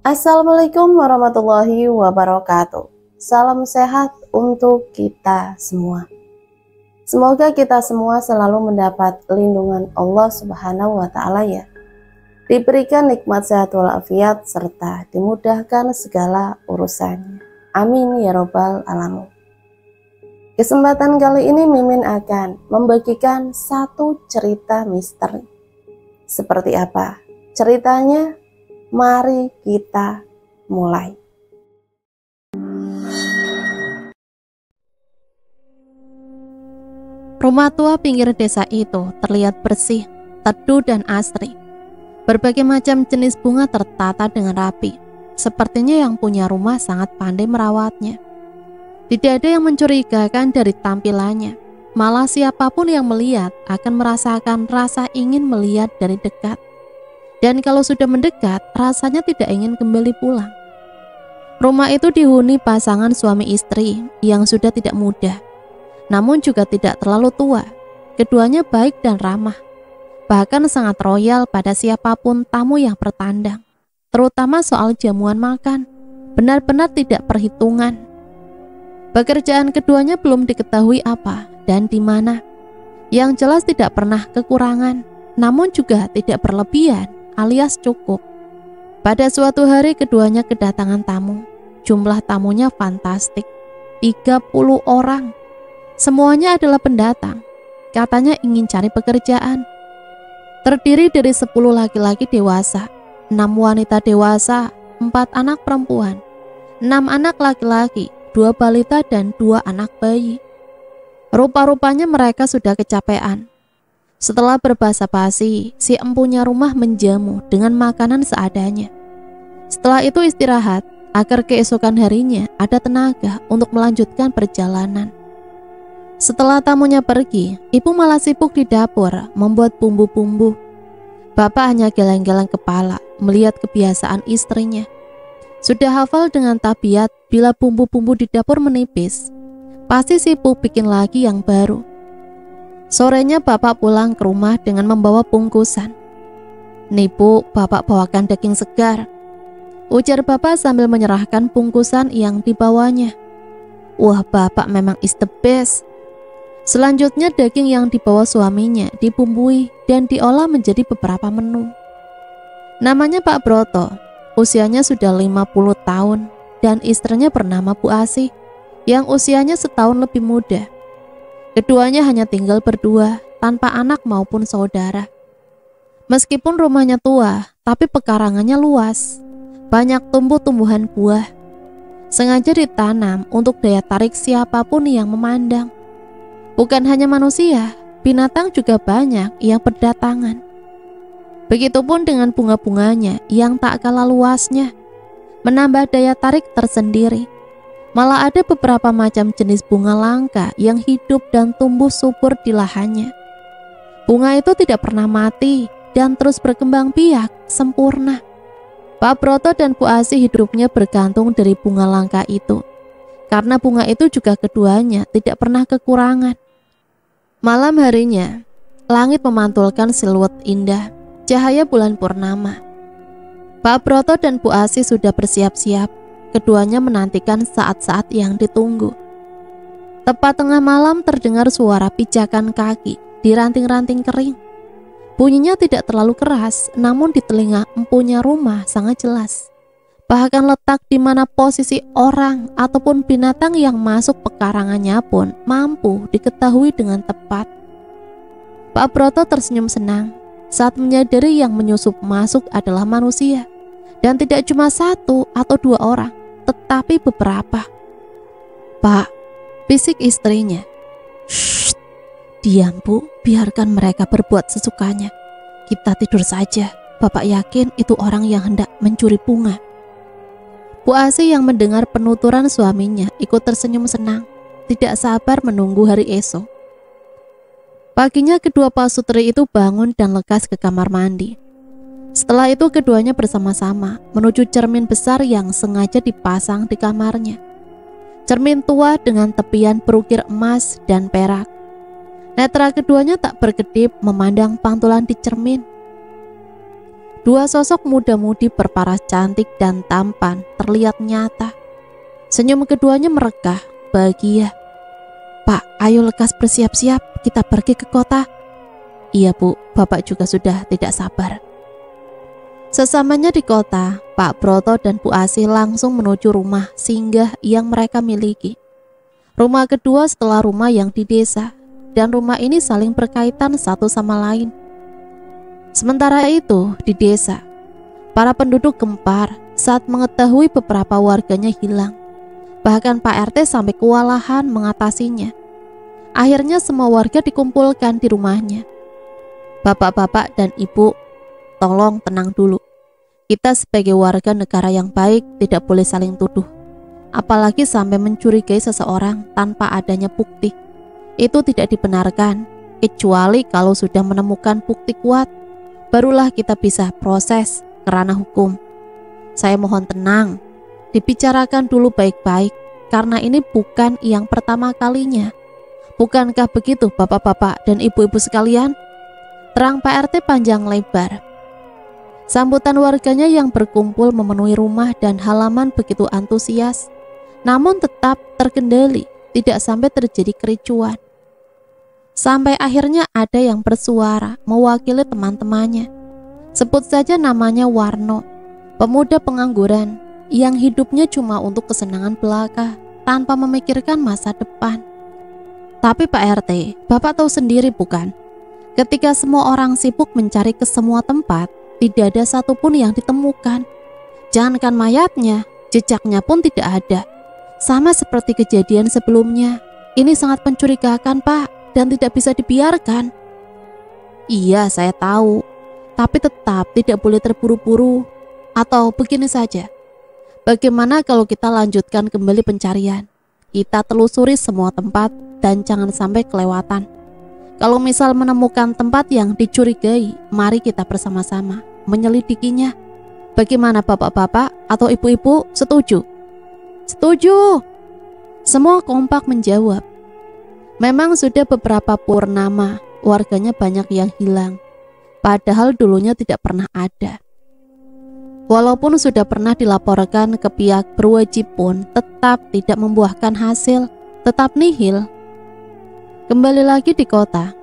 Assalamualaikum warahmatullahi wabarakatuh. Salam sehat untuk kita semua. Semoga kita semua selalu mendapat lindungan Allah Subhanahu wa Ta'ala ya. Diberikan nikmat sehat walafiat serta dimudahkan segala urusannya. Amin ya robbal alamin. Kesempatan kali ini Mimin akan membagikan satu cerita misteri. Seperti apa ceritanya? Mari kita mulai. Rumah tua pinggir desa itu terlihat bersih, teduh dan asri. Berbagai macam jenis bunga tertata dengan rapi. Sepertinya yang punya rumah sangat pandai merawatnya. Tidak ada yang mencurigakan dari tampilannya. Malah siapapun yang melihat akan merasakan rasa ingin melihat dari dekat. Dan kalau sudah mendekat, rasanya tidak ingin kembali pulang. Rumah itu dihuni pasangan suami istri yang sudah tidak muda, namun juga tidak terlalu tua. Keduanya baik dan ramah, bahkan sangat royal pada siapapun tamu yang bertandang, terutama soal jamuan makan, benar-benar tidak perhitungan. Pekerjaan keduanya belum diketahui apa dan di mana. Yang jelas tidak pernah kekurangan, namun juga tidak berlebihan alias cukup. Pada suatu hari keduanya kedatangan tamu. Jumlah tamunya fantastik, 30 orang. Semuanya adalah pendatang. Katanya ingin cari pekerjaan. Terdiri dari 10 laki-laki dewasa, 6 wanita dewasa, 4 anak perempuan, 6 anak laki-laki, 2 balita dan 2 anak bayi. Rupa-rupanya mereka sudah kecapean. Setelah berbasa-basi, si empunya rumah menjamu dengan makanan seadanya. Setelah itu istirahat, agar keesokan harinya ada tenaga untuk melanjutkan perjalanan. Setelah tamunya pergi, ibu malah sibuk di dapur membuat bumbu-bumbu. Bapak hanya geleng-geleng kepala melihat kebiasaan istrinya. Sudah hafal dengan tabiat bila bumbu-bumbu di dapur menipis, pasti sibuk bikin lagi yang baru. Sorenya bapak pulang ke rumah dengan membawa bungkusan. "Nih bu, bapak bawakan daging segar," ujar bapak sambil menyerahkan bungkusan yang dibawanya. Wah, bapak memang is the best. Selanjutnya daging yang dibawa suaminya dibumbui dan diolah menjadi beberapa menu. Namanya Pak Broto, usianya sudah 50 tahun dan istrinya bernama Bu Asih yang usianya setahun lebih muda. Keduanya hanya tinggal berdua, tanpa anak maupun saudara. Meskipun rumahnya tua, tapi pekarangannya luas. Banyak tumbuh-tumbuhan buah. Sengaja ditanam untuk daya tarik siapapun yang memandang. Bukan hanya manusia, binatang juga banyak yang berdatangan. Begitupun dengan bunga-bunganya yang tak kalah luasnya, menambah daya tarik tersendiri. Malah ada beberapa macam jenis bunga langka yang hidup dan tumbuh subur di lahannya. Bunga itu tidak pernah mati dan terus berkembang biak sempurna. Pak Broto dan Bu Asih hidupnya bergantung dari bunga langka itu. Karena bunga itu juga keduanya tidak pernah kekurangan. Malam harinya, langit memantulkan siluet indah, cahaya bulan purnama. Pak Broto dan Bu Asih sudah bersiap-siap. Keduanya menantikan saat-saat yang ditunggu. Tepat tengah malam terdengar suara pijakan kaki di ranting-ranting kering. Bunyinya tidak terlalu keras, namun di telinga empunya rumah sangat jelas. Bahkan letak di mana posisi orang ataupun binatang yang masuk pekarangannya pun mampu diketahui dengan tepat. Pak Broto tersenyum senang saat menyadari yang menyusup masuk adalah manusia. Dan tidak cuma 1 atau 2 orang, tetapi beberapa. "Pak," bisik istrinya. "Shh, diam bu, biarkan mereka berbuat sesukanya. Kita tidur saja, bapak yakin itu orang yang hendak mencuri bunga." Bu Asih yang mendengar penuturan suaminya ikut tersenyum senang, tidak sabar menunggu hari esok. Paginya kedua pasutri itu bangun dan lekas ke kamar mandi. Setelah itu keduanya bersama-sama menuju cermin besar yang sengaja dipasang di kamarnya. Cermin tua dengan tepian berukir emas dan perak. Netra keduanya tak berkedip memandang pantulan di cermin. Dua sosok muda-mudi berparas cantik dan tampan terlihat nyata. Senyum keduanya merekah, bahagia. "Pak, ayo lekas bersiap-siap, kita pergi ke kota." "Iya Bu, Bapak juga sudah tidak sabar." Sesamanya di kota, Pak Broto dan Bu Asih langsung menuju rumah singgah yang mereka miliki. Rumah kedua setelah rumah yang di desa, dan rumah ini saling berkaitan satu sama lain. Sementara itu, di desa, para penduduk gempar saat mengetahui beberapa warganya hilang. Bahkan Pak RT sampai kewalahan mengatasinya. Akhirnya semua warga dikumpulkan di rumahnya. "Bapak-bapak dan ibu, tolong tenang dulu. Kita sebagai warga negara yang baik tidak boleh saling tuduh. Apalagi sampai mencurigai seseorang tanpa adanya bukti. Itu tidak dibenarkan, kecuali kalau sudah menemukan bukti kuat. Barulah kita bisa proses ke ranah hukum. Saya mohon tenang, dibicarakan dulu baik-baik, karena ini bukan yang pertama kalinya. Bukankah begitu bapak-bapak dan ibu-ibu sekalian?" Terang Pak RT panjang lebar. Sambutan warganya yang berkumpul memenuhi rumah dan halaman begitu antusias, namun tetap terkendali, tidak sampai terjadi kericuan. Sampai akhirnya ada yang bersuara mewakili teman-temannya. Sebut saja namanya Warno, pemuda pengangguran yang hidupnya cuma untuk kesenangan belaka tanpa memikirkan masa depan. "Tapi Pak RT, Bapak tahu sendiri bukan? Ketika semua orang sibuk mencari ke semua tempat, tidak ada satupun yang ditemukan. Jangankan mayatnya, jejaknya pun tidak ada. Sama seperti kejadian sebelumnya. Ini sangat mencurigakan Pak, dan tidak bisa dibiarkan." "Iya, saya tahu. Tapi tetap tidak boleh terburu-buru. Atau begini saja. Bagaimana kalau kita lanjutkan kembali pencarian? Kita telusuri semua tempat dan jangan sampai kelewatan. Kalau misal menemukan tempat yang dicurigai, mari kita bersama-sama menyelidikinya. Bagaimana bapak-bapak atau ibu-ibu, setuju?" "Setuju!" Semua kompak menjawab. Memang sudah beberapa purnama, warganya banyak yang hilang. Padahal dulunya tidak pernah ada. Walaupun sudah pernah dilaporkan ke pihak berwajib pun tetap tidak membuahkan hasil, tetap nihil. Kembali lagi di kota,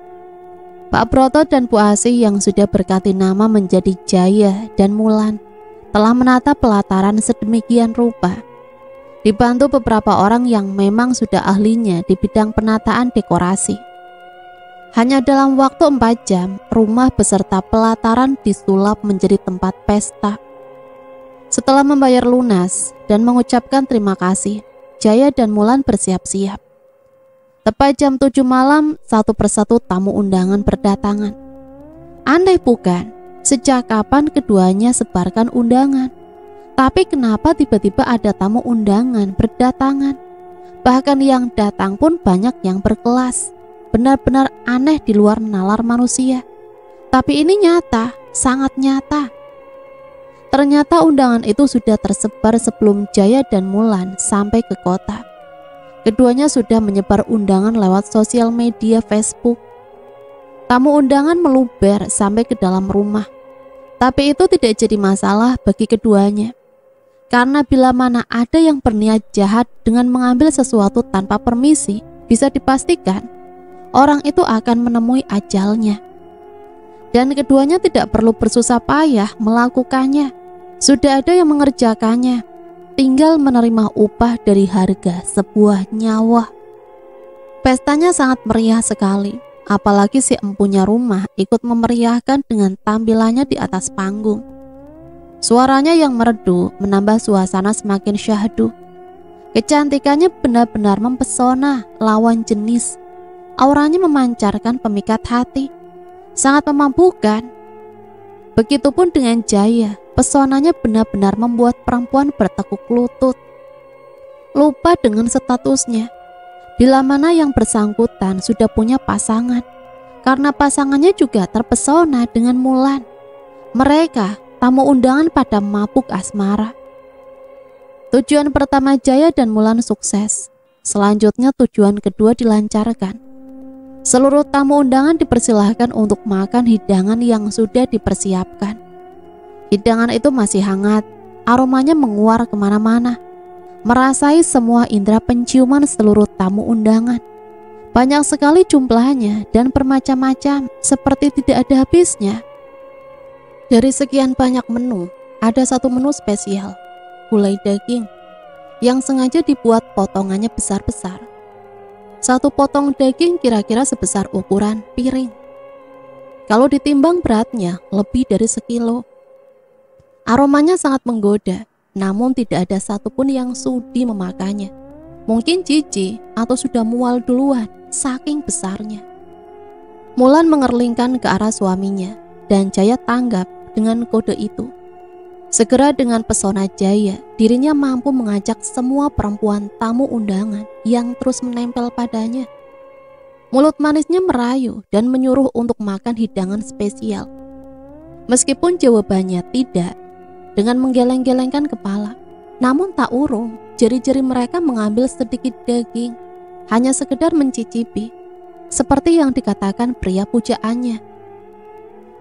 Pak Broto dan Bu Asih yang sudah berganti nama menjadi Jaya dan Mulan telah menata pelataran sedemikian rupa. Dibantu beberapa orang yang memang sudah ahlinya di bidang penataan dekorasi. Hanya dalam waktu 4 jam, rumah beserta pelataran disulap menjadi tempat pesta. Setelah membayar lunas dan mengucapkan terima kasih, Jaya dan Mulan bersiap-siap. Tepat jam 7 malam, satu persatu tamu undangan berdatangan. Andai bukan, sejak kapan keduanya sebarkan undangan? Tapi kenapa tiba-tiba ada tamu undangan berdatangan? Bahkan yang datang pun banyak yang berkelas. Benar-benar aneh di luar nalar manusia. Tapi ini nyata, sangat nyata. Ternyata undangan itu sudah tersebar sebelum Jaya dan Mulan sampai ke kota. Keduanya sudah menyebar undangan lewat sosial media Facebook. Tamu undangan meluber sampai ke dalam rumah. Tapi itu tidak jadi masalah bagi keduanya. Karena bila mana ada yang berniat jahat dengan mengambil sesuatu tanpa permisi, bisa dipastikan orang itu akan menemui ajalnya. Dan keduanya tidak perlu bersusah payah melakukannya. Sudah ada yang mengerjakannya, tinggal menerima upah dari harga sebuah nyawa. Pestanya sangat meriah sekali, apalagi si empunya rumah ikut memeriahkan dengan tampilannya di atas panggung. Suaranya yang merdu menambah suasana semakin syahdu. Kecantikannya benar-benar mempesona lawan jenis. Auranya memancarkan pemikat hati, sangat memampukan. Begitupun dengan Jaya, pesonanya benar-benar membuat perempuan bertekuk lutut. Lupa dengan statusnya, bila mana yang bersangkutan sudah punya pasangan, karena pasangannya juga terpesona dengan Mulan. Mereka tamu undangan pada mabuk asmara. Tujuan pertama Jaya dan Mulan sukses. Selanjutnya tujuan kedua dilancarkan. Seluruh tamu undangan dipersilahkan untuk makan hidangan yang sudah dipersiapkan. Hidangan itu masih hangat, aromanya menguar kemana-mana, merasai semua indera penciuman seluruh tamu undangan. Banyak sekali jumlahnya dan bermacam-macam, seperti tidak ada habisnya. Dari sekian banyak menu, ada satu menu spesial, gulai daging, yang sengaja dibuat potongannya besar-besar. Satu potong daging kira-kira sebesar ukuran piring. Kalau ditimbang beratnya lebih dari sekilo. Aromanya sangat menggoda, namun tidak ada satupun yang sudi memakannya. Mungkin jijik atau sudah mual duluan, saking besarnya. Mulan mengerlingkan ke arah suaminya, dan Jaya tanggap dengan kode itu. Segera dengan pesona Jaya, dirinya mampu mengajak semua perempuan tamu undangan yang terus menempel padanya. Mulut manisnya merayu dan menyuruh untuk makan hidangan spesial. Meskipun jawabannya tidak, dengan menggeleng-gelengkan kepala, namun tak urung, jari-jari mereka mengambil sedikit daging, hanya sekedar mencicipi, seperti yang dikatakan pria pujaannya.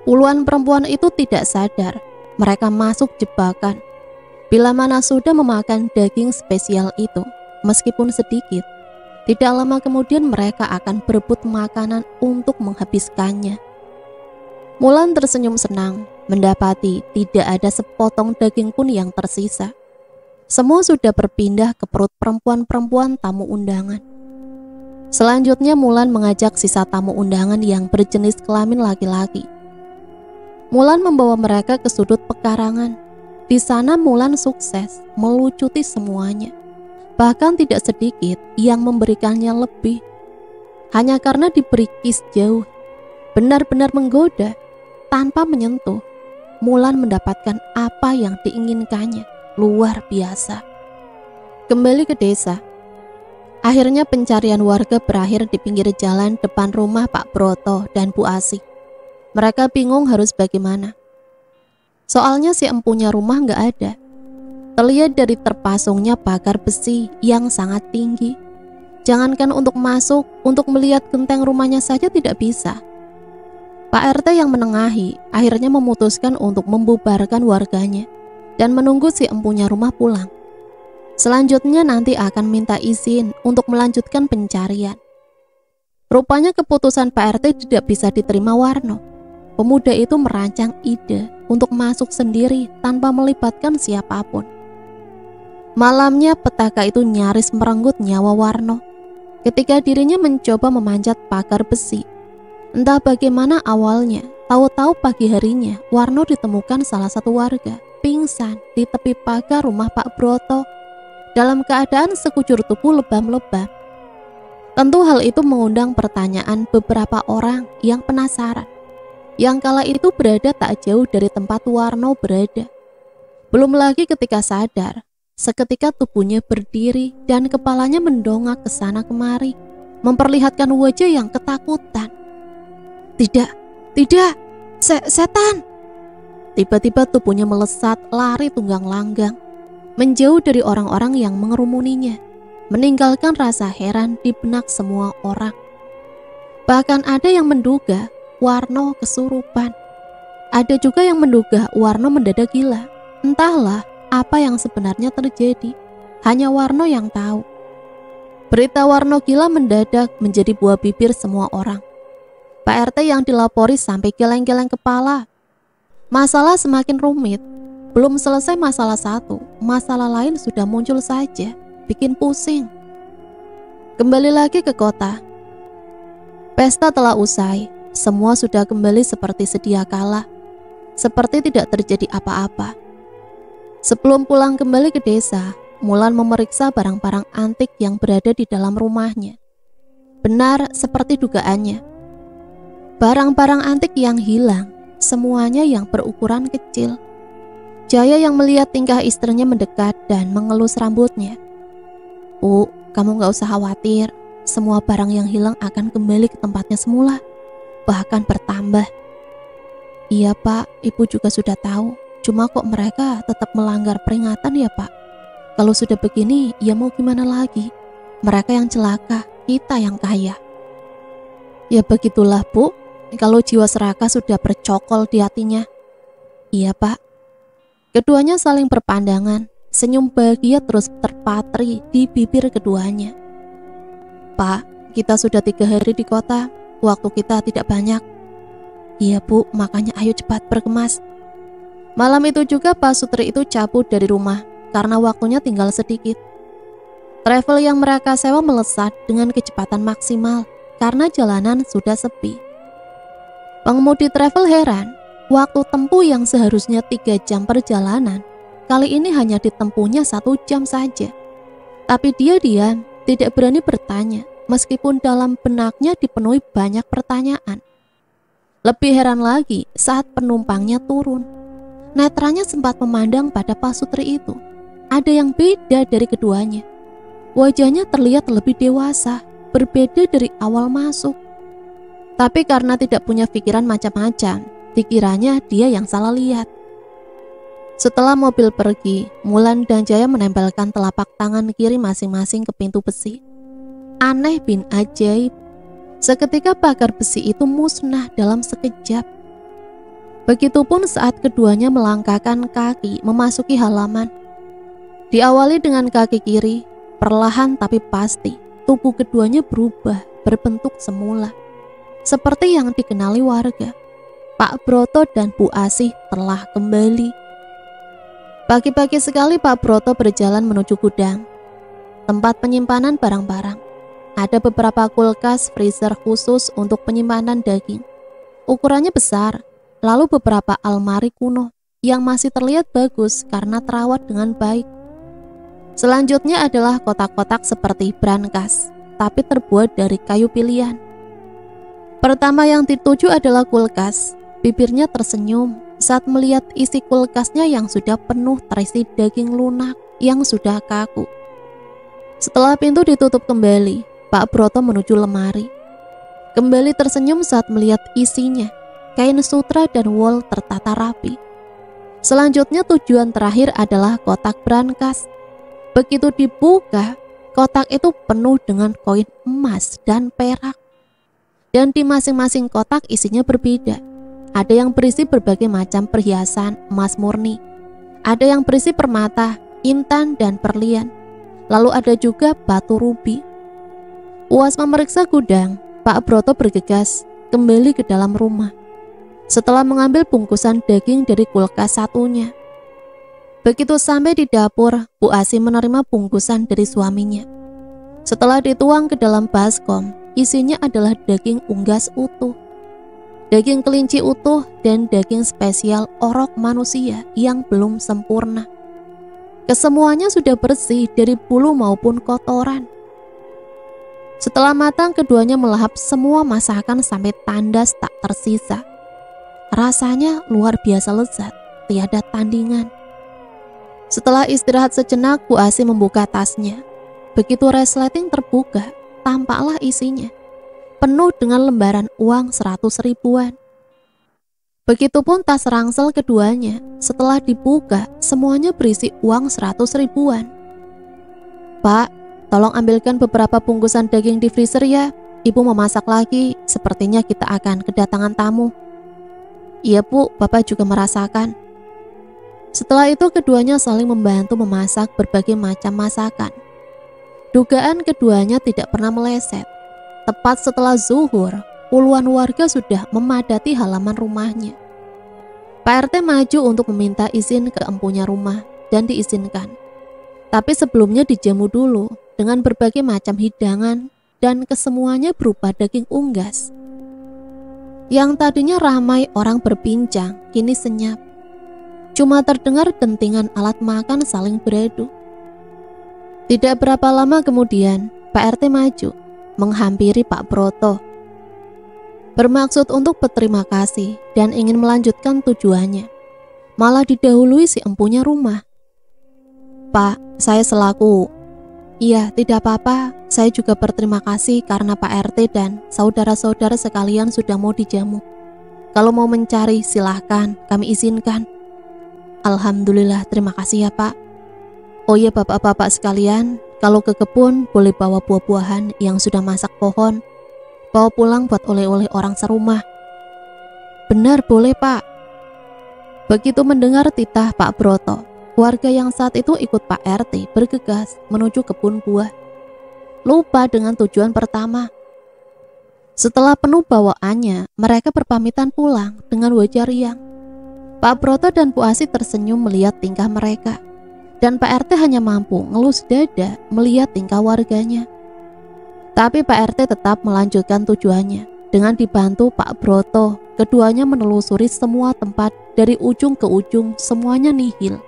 Puluhan perempuan itu tidak sadar, mereka masuk jebakan. Bila mana sudah memakan daging spesial itu, meskipun sedikit, tidak lama kemudian mereka akan berebut makanan untuk menghabiskannya. Mulan tersenyum senang, mendapati tidak ada sepotong daging pun yang tersisa. Semua sudah berpindah ke perut perempuan-perempuan tamu undangan. Selanjutnya Mulan mengajak sisa tamu undangan yang berjenis kelamin laki-laki. Mulan membawa mereka ke sudut pekarangan. Di sana Mulan sukses melucuti semuanya. Bahkan tidak sedikit yang memberikannya lebih. Hanya karena diberi kiss jauh, benar-benar menggoda, tanpa menyentuh. Mulan mendapatkan apa yang diinginkannya, luar biasa. Kembali ke desa. Akhirnya pencarian warga berakhir di pinggir jalan depan rumah Pak Broto dan Bu Asih. Mereka bingung harus bagaimana. Soalnya si empunya rumah nggak ada. Terlihat dari terpasungnya pagar besi yang sangat tinggi. Jangankan untuk masuk, untuk melihat genteng rumahnya saja tidak bisa. Pak RT yang menengahi akhirnya memutuskan untuk membubarkan warganya dan menunggu si empunya rumah pulang. Selanjutnya nanti akan minta izin untuk melanjutkan pencarian. Rupanya keputusan Pak RT tidak bisa diterima Warno. Pemuda itu merancang ide untuk masuk sendiri tanpa melibatkan siapapun. Malamnya petaka itu nyaris merenggut nyawa Warno ketika dirinya mencoba memanjat pagar besi. Entah bagaimana awalnya, tahu-tahu pagi harinya Warno ditemukan salah satu warga pingsan di tepi pagar rumah Pak Broto dalam keadaan sekujur tubuh lebam-lebam. Tentu hal itu mengundang pertanyaan beberapa orang yang penasaran, yang kala itu berada tak jauh dari tempat Warno berada. Belum lagi ketika sadar, seketika tubuhnya berdiri dan kepalanya mendongak ke sana kemari, memperlihatkan wajah yang ketakutan. Tidak, setan. Tiba-tiba tubuhnya melesat lari tunggang langgang, menjauh dari orang-orang yang mengerumuninya, meninggalkan rasa heran di benak semua orang. Bahkan ada yang menduga Warno kesurupan. Ada juga yang menduga Warno mendadak gila. Entahlah apa yang sebenarnya terjadi, hanya Warno yang tahu. Berita Warno gila mendadak menjadi buah bibir semua orang. Pak RT yang dilapori sampai geleng-geleng kepala. Masalah semakin rumit. Belum selesai masalah satu, masalah lain sudah muncul saja, bikin pusing. Kembali lagi ke kota. Pesta telah usai, semua sudah kembali seperti sedia kala, seperti tidak terjadi apa-apa. Sebelum pulang kembali ke desa, Mulan memeriksa barang-barang antik yang berada di dalam rumahnya. Benar seperti dugaannya. Barang-barang antik yang hilang, semuanya yang berukuran kecil. Jaya yang melihat tingkah istrinya mendekat dan mengelus rambutnya. Bu, kamu gak usah khawatir. Semua barang yang hilang akan kembali ke tempatnya semula, bahkan bertambah. Iya Pak, Ibu juga sudah tahu. Cuma kok mereka tetap melanggar peringatan ya Pak. Kalau sudah begini, ya mau gimana lagi? Mereka yang celaka, kita yang kaya. Ya begitulah Bu, kalau jiwa serakah sudah bercokol di hatinya. Iya Pak, Keduanya saling berpandangan, senyum bahagia terus terpatri di bibir keduanya. Pak, kita sudah 3 hari di kota, waktu kita tidak banyak. Iya Bu, makanya ayo cepat berkemas. Malam itu juga Pak Sutri itu cabut dari rumah karena waktunya tinggal sedikit. Travel yang mereka sewa melesat dengan kecepatan maksimal karena jalanan sudah sepi. Pengemudi travel heran, waktu tempuh yang seharusnya 3 jam perjalanan, kali ini hanya ditempuhnya 1 jam saja. Tapi dia diam, tidak berani bertanya, meskipun dalam benaknya dipenuhi banyak pertanyaan. Lebih heran lagi saat penumpangnya turun. Netranya sempat memandang pada Pak Sutri itu. Ada yang beda dari keduanya. Wajahnya terlihat lebih dewasa, berbeda dari awal masuk. Tapi karena tidak punya pikiran macam-macam, dikiranya dia yang salah lihat. Setelah mobil pergi, Mulan dan Jaya menempelkan telapak tangan kiri masing-masing ke pintu besi. Aneh bin ajaib, seketika pagar besi itu musnah dalam sekejap. Begitupun saat keduanya melangkahkan kaki memasuki halaman. Diawali dengan kaki kiri, perlahan tapi pasti, tubuh keduanya berubah berbentuk semula. Seperti yang dikenali warga, Pak Broto dan Bu Asih telah kembali. Pagi-pagi sekali Pak Broto berjalan menuju gudang, tempat penyimpanan barang-barang. Ada beberapa kulkas freezer khusus untuk penyimpanan daging. Ukurannya besar, lalu beberapa almari kuno yang masih terlihat bagus karena terawat dengan baik. Selanjutnya adalah kotak-kotak seperti brankas, tapi terbuat dari kayu pilihan. Pertama yang dituju adalah kulkas. Bibirnya tersenyum saat melihat isi kulkasnya yang sudah penuh terisi daging lunak yang sudah kaku. Setelah pintu ditutup kembali, Pak Broto menuju lemari. Kembali tersenyum saat melihat isinya, kain sutra dan wol tertata rapi. Selanjutnya tujuan terakhir adalah kotak brankas. Begitu dibuka, kotak itu penuh dengan koin emas dan perak. Dan di masing-masing kotak isinya berbeda. Ada yang berisi berbagai macam perhiasan emas murni. Ada yang berisi permata, intan, dan berlian. Lalu ada juga batu rubi. Puas memeriksa gudang, Pak Broto bergegas kembali ke dalam rumah. Setelah mengambil bungkusan daging dari kulkas satunya. Begitu sampai di dapur, Bu Asih menerima bungkusan dari suaminya. Setelah dituang ke dalam baskom, isinya adalah daging unggas utuh, daging kelinci utuh, dan daging spesial orok manusia yang belum sempurna. Kesemuanya sudah bersih dari bulu maupun kotoran. Setelah matang, keduanya melahap semua masakan sampai tandas tak tersisa. Rasanya luar biasa lezat, tiada tandingan. Setelah istirahat sejenak, Bu Asih membuka tasnya. Begitu resleting terbuka, tampaklah isinya penuh dengan lembaran uang 100 ribuan. Begitupun tas ransel keduanya. Setelah dibuka, semuanya berisi uang 100 ribuan. Pak, tolong ambilkan beberapa bungkusan daging di freezer ya. Ibu memasak lagi, sepertinya kita akan kedatangan tamu. Iya Bu, Bapak juga merasakan. Setelah itu keduanya saling membantu memasak berbagai macam masakan. Dugaan keduanya tidak pernah meleset. Tepat setelah zuhur, puluhan warga sudah memadati halaman rumahnya. Pak RT maju untuk meminta izin ke empunya rumah dan diizinkan. Tapi sebelumnya dijamu dulu dengan berbagai macam hidangan dan kesemuanya berupa daging unggas. Yang tadinya ramai orang berbincang, kini senyap. Cuma terdengar dentingan alat makan saling beradu. Tidak berapa lama kemudian, Pak RT maju, menghampiri Pak Broto. Bermaksud untuk berterima kasih dan ingin melanjutkan tujuannya. Malah didahului si empunya rumah. Pak, saya selaku... Iya, tidak apa-apa. Saya juga berterima kasih karena Pak RT dan saudara-saudara sekalian sudah mau dijamu. Kalau mau mencari, silahkan, kami izinkan. Alhamdulillah, terima kasih ya Pak. Oh iya bapak-bapak sekalian, kalau ke kebun boleh bawa buah-buahan yang sudah masak pohon. Bawa pulang buat oleh-oleh orang serumah. Benar, boleh Pak. Begitu mendengar titah Pak Broto, warga yang saat itu ikut Pak RT bergegas menuju kebun buah. Lupa dengan tujuan pertama. Setelah penuh bawaannya, mereka berpamitan pulang dengan wajah riang. Pak Broto dan Bu Asi tersenyum melihat tingkah mereka, dan Pak RT hanya mampu ngelus dada melihat tingkah warganya. Tapi Pak RT tetap melanjutkan tujuannya. Dengan dibantu Pak Broto, keduanya menelusuri semua tempat dari ujung ke ujung, semuanya nihil.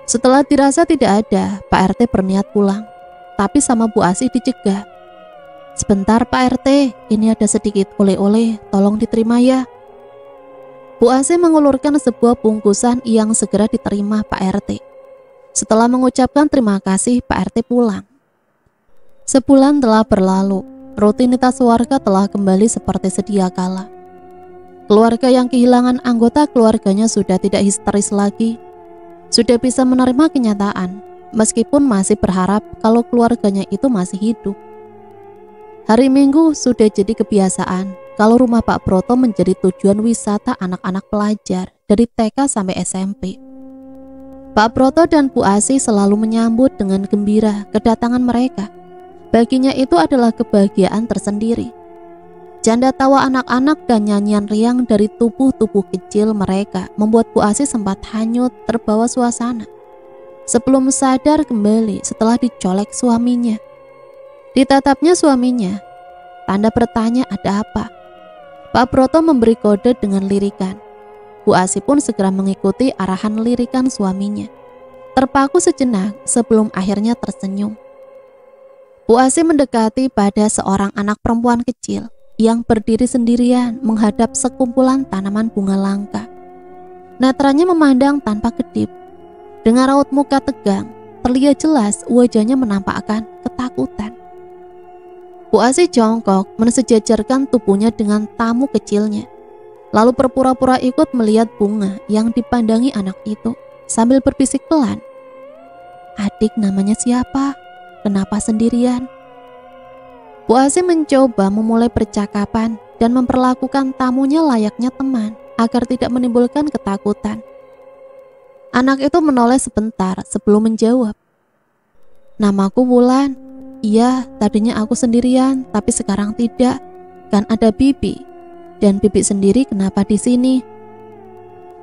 Setelah dirasa tidak ada, Pak RT berniat pulang, tapi sama Bu Asi dicegah. "Sebentar Pak RT, ini ada sedikit oleh-oleh, tolong diterima ya." Bu Asi mengulurkan sebuah bungkusan yang segera diterima Pak RT. Setelah mengucapkan terima kasih, Pak RT pulang. Sebulan telah berlalu. Rutinitas warga telah kembali seperti sedia kala. Keluarga yang kehilangan anggota keluarganya sudah tidak histeris lagi. Sudah bisa menerima kenyataan, meskipun masih berharap kalau keluarganya itu masih hidup. Hari Minggu sudah jadi kebiasaan kalau rumah Pak Broto menjadi tujuan wisata anak-anak pelajar dari TK sampai SMP. Pak Broto dan Bu Asi selalu menyambut dengan gembira kedatangan mereka. Baginya itu adalah kebahagiaan tersendiri. Janda tawa anak-anak dan nyanyian riang dari tubuh-tubuh kecil mereka membuat Bu Asi sempat hanyut terbawa suasana. Sebelum sadar kembali setelah dicolek suaminya. Ditatapnya suaminya, tanda bertanya ada apa. Pak Broto memberi kode dengan lirikan. Bu Asi pun segera mengikuti arahan lirikan suaminya. Terpaku sejenak sebelum akhirnya tersenyum. Bu Asi mendekati pada seorang anak perempuan kecil yang berdiri sendirian menghadap sekumpulan tanaman bunga langka. Netranya memandang tanpa kedip. Dengan raut muka tegang, terlihat jelas wajahnya menampakkan ketakutan. Bu Asi jongkok mensejajarkan tubuhnya dengan tamu kecilnya, lalu berpura-pura ikut melihat bunga yang dipandangi anak itu sambil berbisik pelan. "Adik namanya siapa? Kenapa sendirian?" Bu Asi mencoba memulai percakapan dan memperlakukan tamunya layaknya teman agar tidak menimbulkan ketakutan. Anak itu menoleh sebentar sebelum menjawab. "Namaku Wulan. Iya, tadinya aku sendirian, tapi sekarang tidak. Kan ada Bibi. Dan Bibi sendiri kenapa di sini?"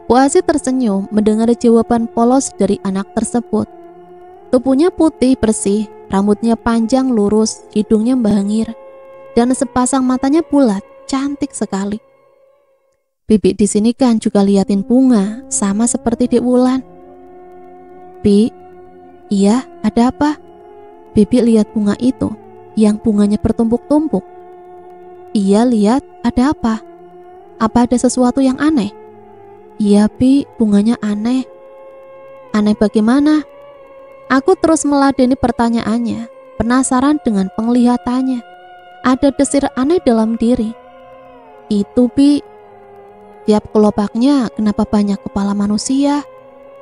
Bu Asi tersenyum mendengar jawaban polos dari anak tersebut. Tubuhnya putih bersih, rambutnya panjang lurus, hidungnya bangir, dan sepasang matanya bulat, cantik sekali. "Bibi di sini kan juga liatin bunga, sama seperti Dek Wulan." "Bi, iya, ada apa?" Bibi lihat bunga itu, yang bunganya bertumpuk-tumpuk. "Iya, lihat, ada apa? Apa ada sesuatu yang aneh?" "Iya, Bi, bunganya aneh." "Aneh bagaimana?" Aku terus meladeni pertanyaannya, penasaran dengan penglihatannya. Ada desir aneh dalam diri. "Itu, Bi, tiap kelopaknya kenapa banyak kepala manusia?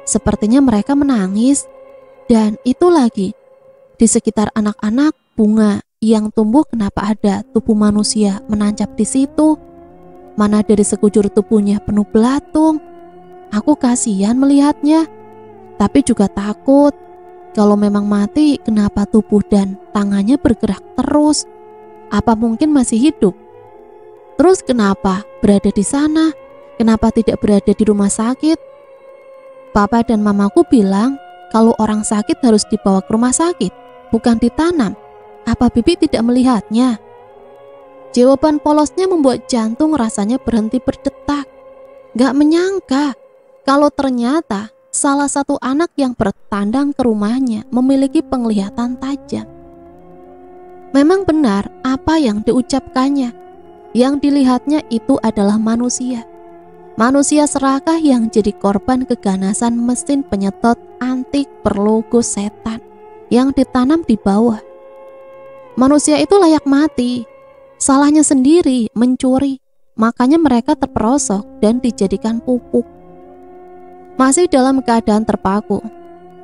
Sepertinya mereka menangis. Dan itu lagi, di sekitar anak-anak bunga yang tumbuh kenapa ada tubuh manusia menancap di situ? Mana dari sekujur tubuhnya penuh belatung. Aku kasihan melihatnya, tapi juga takut. Kalau memang mati, kenapa tubuh dan tangannya bergerak terus? Apa mungkin masih hidup? Terus kenapa berada di sana? Kenapa tidak berada di rumah sakit?" Papa dan mamaku bilang kalau orang sakit harus dibawa ke rumah sakit, bukan ditanam. Apa Bibi tidak melihatnya? Jawaban polosnya membuat jantung rasanya berhenti berdetak. Gak menyangka kalau ternyata salah satu anak yang bertandang ke rumahnya memiliki penglihatan tajam. Memang benar apa yang diucapkannya. Yang dilihatnya itu adalah manusia. Manusia serakah yang jadi korban keganasan mesin penyetot antik berlogo setan yang ditanam di bawah. Manusia itu layak mati. Salahnya sendiri mencuri. Makanya mereka terperosok dan dijadikan pupuk. Masih dalam keadaan terpaku,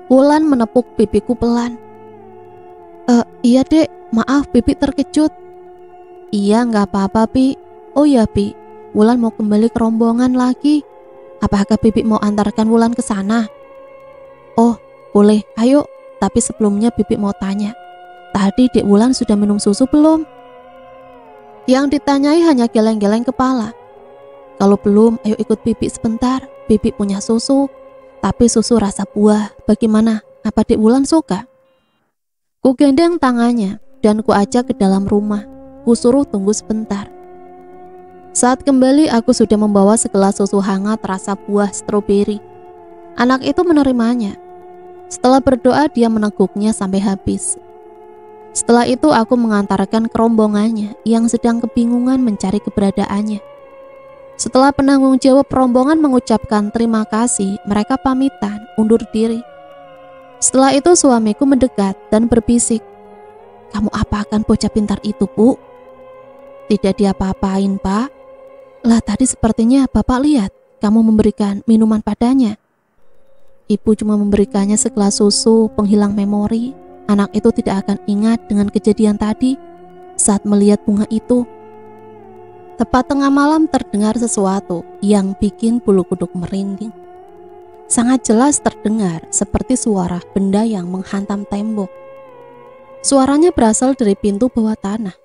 Wulan menepuk pipiku pelan. Iya Dek, maaf Bibi terkejut." "Iya, gak apa-apa Bi. Oh ya Bi, Wulan mau kembali ke rombongan lagi. Apakah Bibi mau antarkan Wulan ke sana? Oh, boleh, ayo. Tapi sebelumnya Bibi mau tanya, tadi Dek Wulan sudah minum susu belum? Yang ditanyai hanya geleng-geleng kepala. Kalau belum, ayo ikut Bibi sebentar. Bibi punya susu, tapi susu rasa buah. Bagaimana? Apa Dek Wulan suka? Ku gendeng tangannya dan ku ajak ke dalam rumah. Ku suruh tunggu sebentar. Saat kembali, aku sudah membawa segelas susu hangat rasa buah stroberi. Anak itu menerimanya. Setelah berdoa, dia meneguknya sampai habis. Setelah itu, aku mengantarkan ke rombongannya yang sedang kebingungan mencari keberadaannya. Setelah penanggung jawab rombongan mengucapkan terima kasih, mereka pamitan, undur diri. Setelah itu suamiku mendekat dan berbisik, "Kamu apakan bocah pintar itu, Bu?" "Tidak diapa-apain, Pak." "Lah tadi sepertinya Bapak lihat kamu memberikan minuman padanya." "Ibu cuma memberikannya segelas susu penghilang memori. Anak itu tidak akan ingat dengan kejadian tadi saat melihat bunga itu." Tepat tengah malam terdengar sesuatu yang bikin bulu kuduk merinding. Sangat jelas terdengar seperti suara benda yang menghantam tembok. Suaranya berasal dari pintu bawah tanah.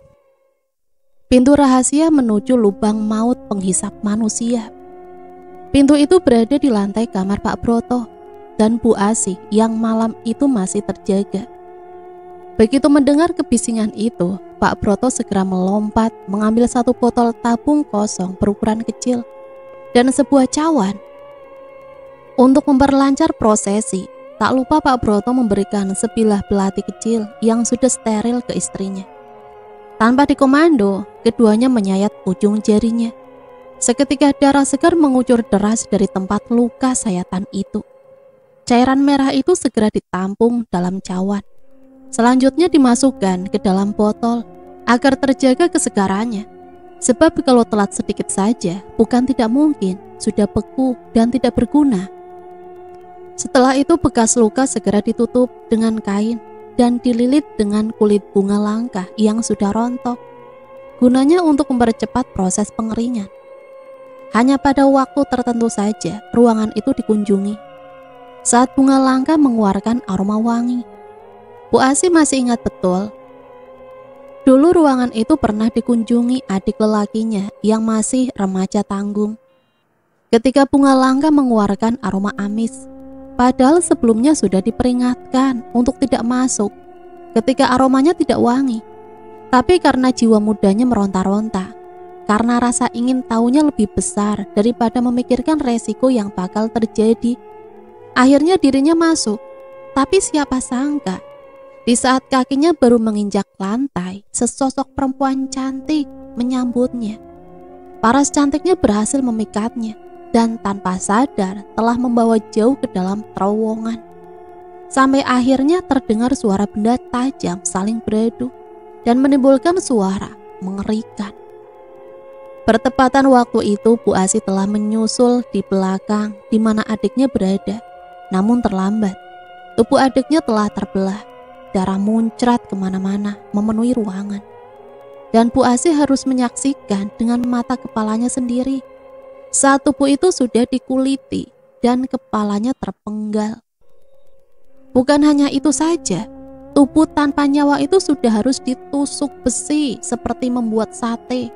Pintu rahasia menuju lubang maut penghisap manusia. Pintu itu berada di lantai kamar Pak Broto dan Bu Asih yang malam itu masih terjaga. Begitu mendengar kebisingan itu, Pak Broto segera melompat mengambil satu botol tabung kosong berukuran kecil dan sebuah cawan. Untuk memperlancar prosesi, tak lupa Pak Broto memberikan sebilah belati kecil yang sudah steril ke istrinya. Tanpa dikomando, keduanya menyayat ujung jarinya. Seketika darah segar mengucur deras dari tempat luka sayatan itu. Cairan merah itu segera ditampung dalam cawan. Selanjutnya dimasukkan ke dalam botol agar terjaga kesegarannya. Sebab kalau telat sedikit saja, bukan tidak mungkin sudah beku dan tidak berguna. Setelah itu bekas luka segera ditutup dengan kain dan dililit dengan kulit bunga langka yang sudah rontok. Gunanya untuk mempercepat proses pengeringan. Hanya pada waktu tertentu saja ruangan itu dikunjungi. Saat bunga langka mengeluarkan aroma wangi. Bu Asih masih ingat betul. Dulu ruangan itu pernah dikunjungi adik lelakinya yang masih remaja tanggung. Ketika bunga langka mengeluarkan aroma amis, padahal sebelumnya sudah diperingatkan untuk tidak masuk ketika aromanya tidak wangi. Tapi karena jiwa mudanya meronta-ronta, karena rasa ingin tahunya lebih besar daripada memikirkan resiko yang bakal terjadi, akhirnya dirinya masuk. Tapi siapa sangka, di saat kakinya baru menginjak lantai, sesosok perempuan cantik menyambutnya. Paras cantiknya berhasil memikatnya dan tanpa sadar telah membawa jauh ke dalam terowongan. Sampai akhirnya terdengar suara benda tajam saling beradu dan menimbulkan suara mengerikan. Bertepatan waktu itu, Bu Asih telah menyusul di belakang di mana adiknya berada. Namun terlambat, tubuh adiknya telah terbelah. Darah muncrat kemana-mana memenuhi ruangan. Dan Bu Asih harus menyaksikan dengan mata kepalanya sendiri saat tubuh itu sudah dikuliti dan kepalanya terpenggal. Bukan hanya itu saja, tubuh tanpa nyawa itu sudah harus ditusuk besi seperti membuat sate.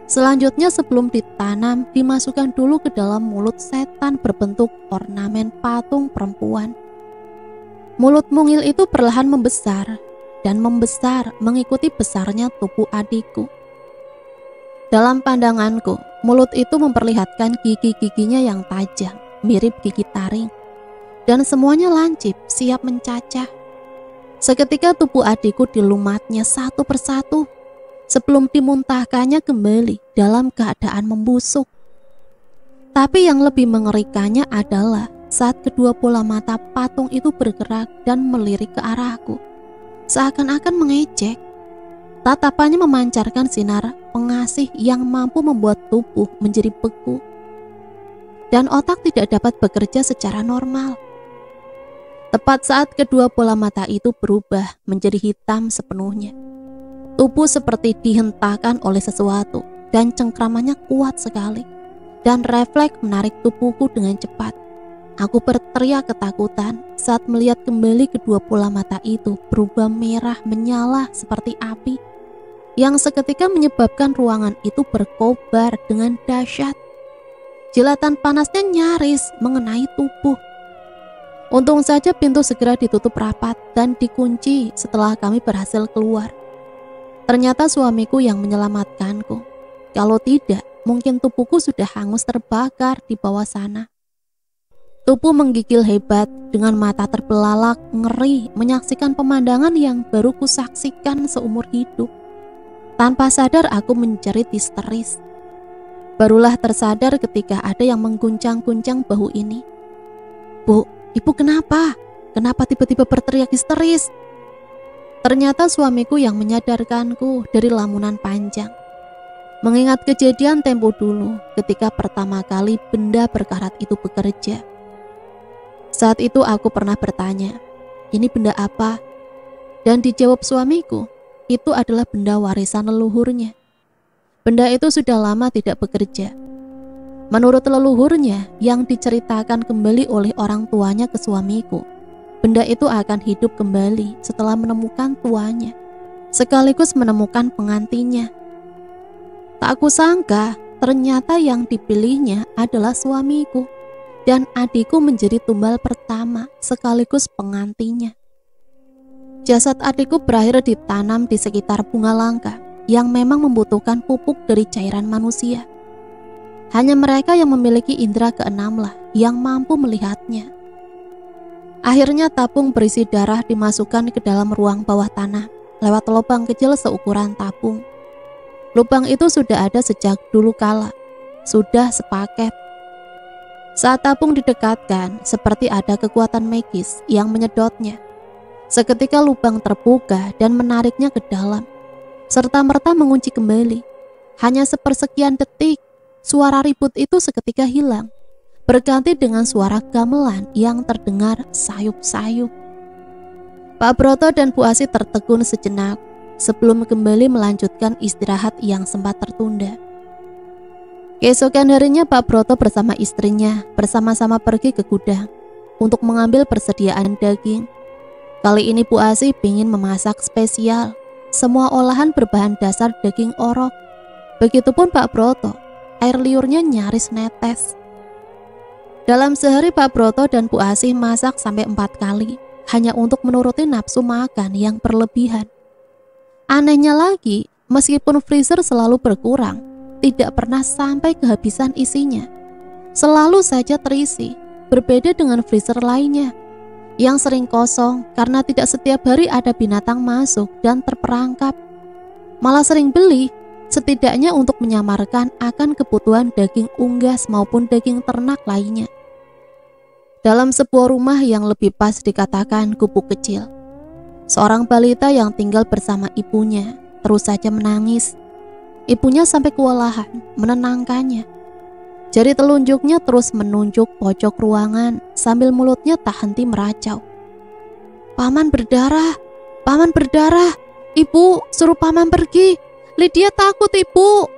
Selanjutnya sebelum ditanam, dimasukkan dulu ke dalam mulut setan berbentuk ornamen patung perempuan. Mulut mungil itu perlahan membesar dan membesar mengikuti besarnya tubuh adikku. Dalam pandanganku, mulut itu memperlihatkan gigi-giginya yang tajam, mirip gigi taring. Dan semuanya lancip, siap mencacah. Seketika tubuh adikku dilumatnya satu persatu, sebelum dimuntahkannya kembali dalam keadaan membusuk. Tapi yang lebih mengerikannya adalah saat kedua bola mata patung itu bergerak dan melirik ke arahku, seakan-akan mengejek. Tatapannya memancarkan sinar pengasih yang mampu membuat tubuh menjadi beku dan otak tidak dapat bekerja secara normal. Tepat saat kedua bola mata itu berubah menjadi hitam sepenuhnya, tubuh seperti dihentakkan oleh sesuatu dan cengkramannya kuat sekali. dan refleks menarik tubuhku dengan cepat. Aku berteriak ketakutan saat melihat kembali kedua bola mata itu berubah merah menyala seperti api, yang seketika menyebabkan ruangan itu berkobar dengan dahsyat. Jilatan panasnya nyaris mengenai tubuh. Untung saja pintu segera ditutup rapat dan dikunci setelah kami berhasil keluar. Ternyata suamiku yang menyelamatkanku. Kalau tidak, mungkin tubuhku sudah hangus terbakar di bawah sana. Tubuh menggigil hebat dengan mata terbelalak, ngeri menyaksikan pemandangan yang baru kusaksikan seumur hidup. Tanpa sadar aku menjerit histeris. Barulah tersadar ketika ada yang mengguncang-guncang bahu ini. "Bu, ibu kenapa? Kenapa tiba-tiba berteriak histeris?" Ternyata suamiku yang menyadarkanku dari lamunan panjang. Mengingat kejadian tempo dulu ketika pertama kali benda berkarat itu bekerja. Saat itu aku pernah bertanya, "Ini benda apa?" Dan dijawab suamiku, itu adalah benda warisan leluhurnya. Benda itu sudah lama tidak bekerja. Menurut leluhurnya yang diceritakan kembali oleh orang tuanya ke suamiku, benda itu akan hidup kembali setelah menemukan tuanya, sekaligus menemukan pengantinnya. Tak aku sangka, ternyata yang dipilihnya adalah suamiku, dan adikku menjadi tumbal pertama sekaligus pengantinnya. Jasad adikku berakhir ditanam di sekitar bunga langka yang memang membutuhkan pupuk dari cairan manusia. Hanya mereka yang memiliki indera keenam lah yang mampu melihatnya. Akhirnya tabung berisi darah dimasukkan ke dalam ruang bawah tanah lewat lubang kecil seukuran tabung. Lubang itu sudah ada sejak dulu kala, sudah sepaket. Saat tabung didekatkan, seperti ada kekuatan magis yang menyedotnya. Seketika lubang terbuka dan menariknya ke dalam, serta-merta mengunci kembali. Hanya sepersekian detik, suara ribut itu seketika hilang, berganti dengan suara gamelan yang terdengar sayup-sayup. Pak Broto dan Bu Asi tertegun sejenak sebelum kembali melanjutkan istirahat yang sempat tertunda. Keesokan harinya Pak Broto bersama istrinya bersama-sama pergi ke gudang untuk mengambil persediaan daging. Kali ini Bu Asi ingin memasak spesial. Semua olahan berbahan dasar daging orok. Begitupun Pak Broto, air liurnya nyaris netes. Dalam sehari Pak Broto dan Bu Asi masak sampai 4 kali, hanya untuk menuruti nafsu makan yang berlebihan. Anehnya lagi, meskipun freezer selalu berkurang, tidak pernah sampai kehabisan isinya. Selalu saja terisi, berbeda dengan freezer lainnya yang sering kosong karena tidak setiap hari ada binatang masuk dan terperangkap. Malah sering beli, setidaknya untuk menyamarkan akan kebutuhan daging unggas maupun daging ternak lainnya. Dalam sebuah rumah yang lebih pas dikatakan gubuk kecil, seorang balita yang tinggal bersama ibunya terus saja menangis. Ibunya sampai kewalahan menenangkannya. Jari telunjuknya terus menunjuk pojok ruangan sambil mulutnya tak henti meracau. "Paman berdarah, paman berdarah. Ibu, suruh paman pergi. Lydia takut, ibu."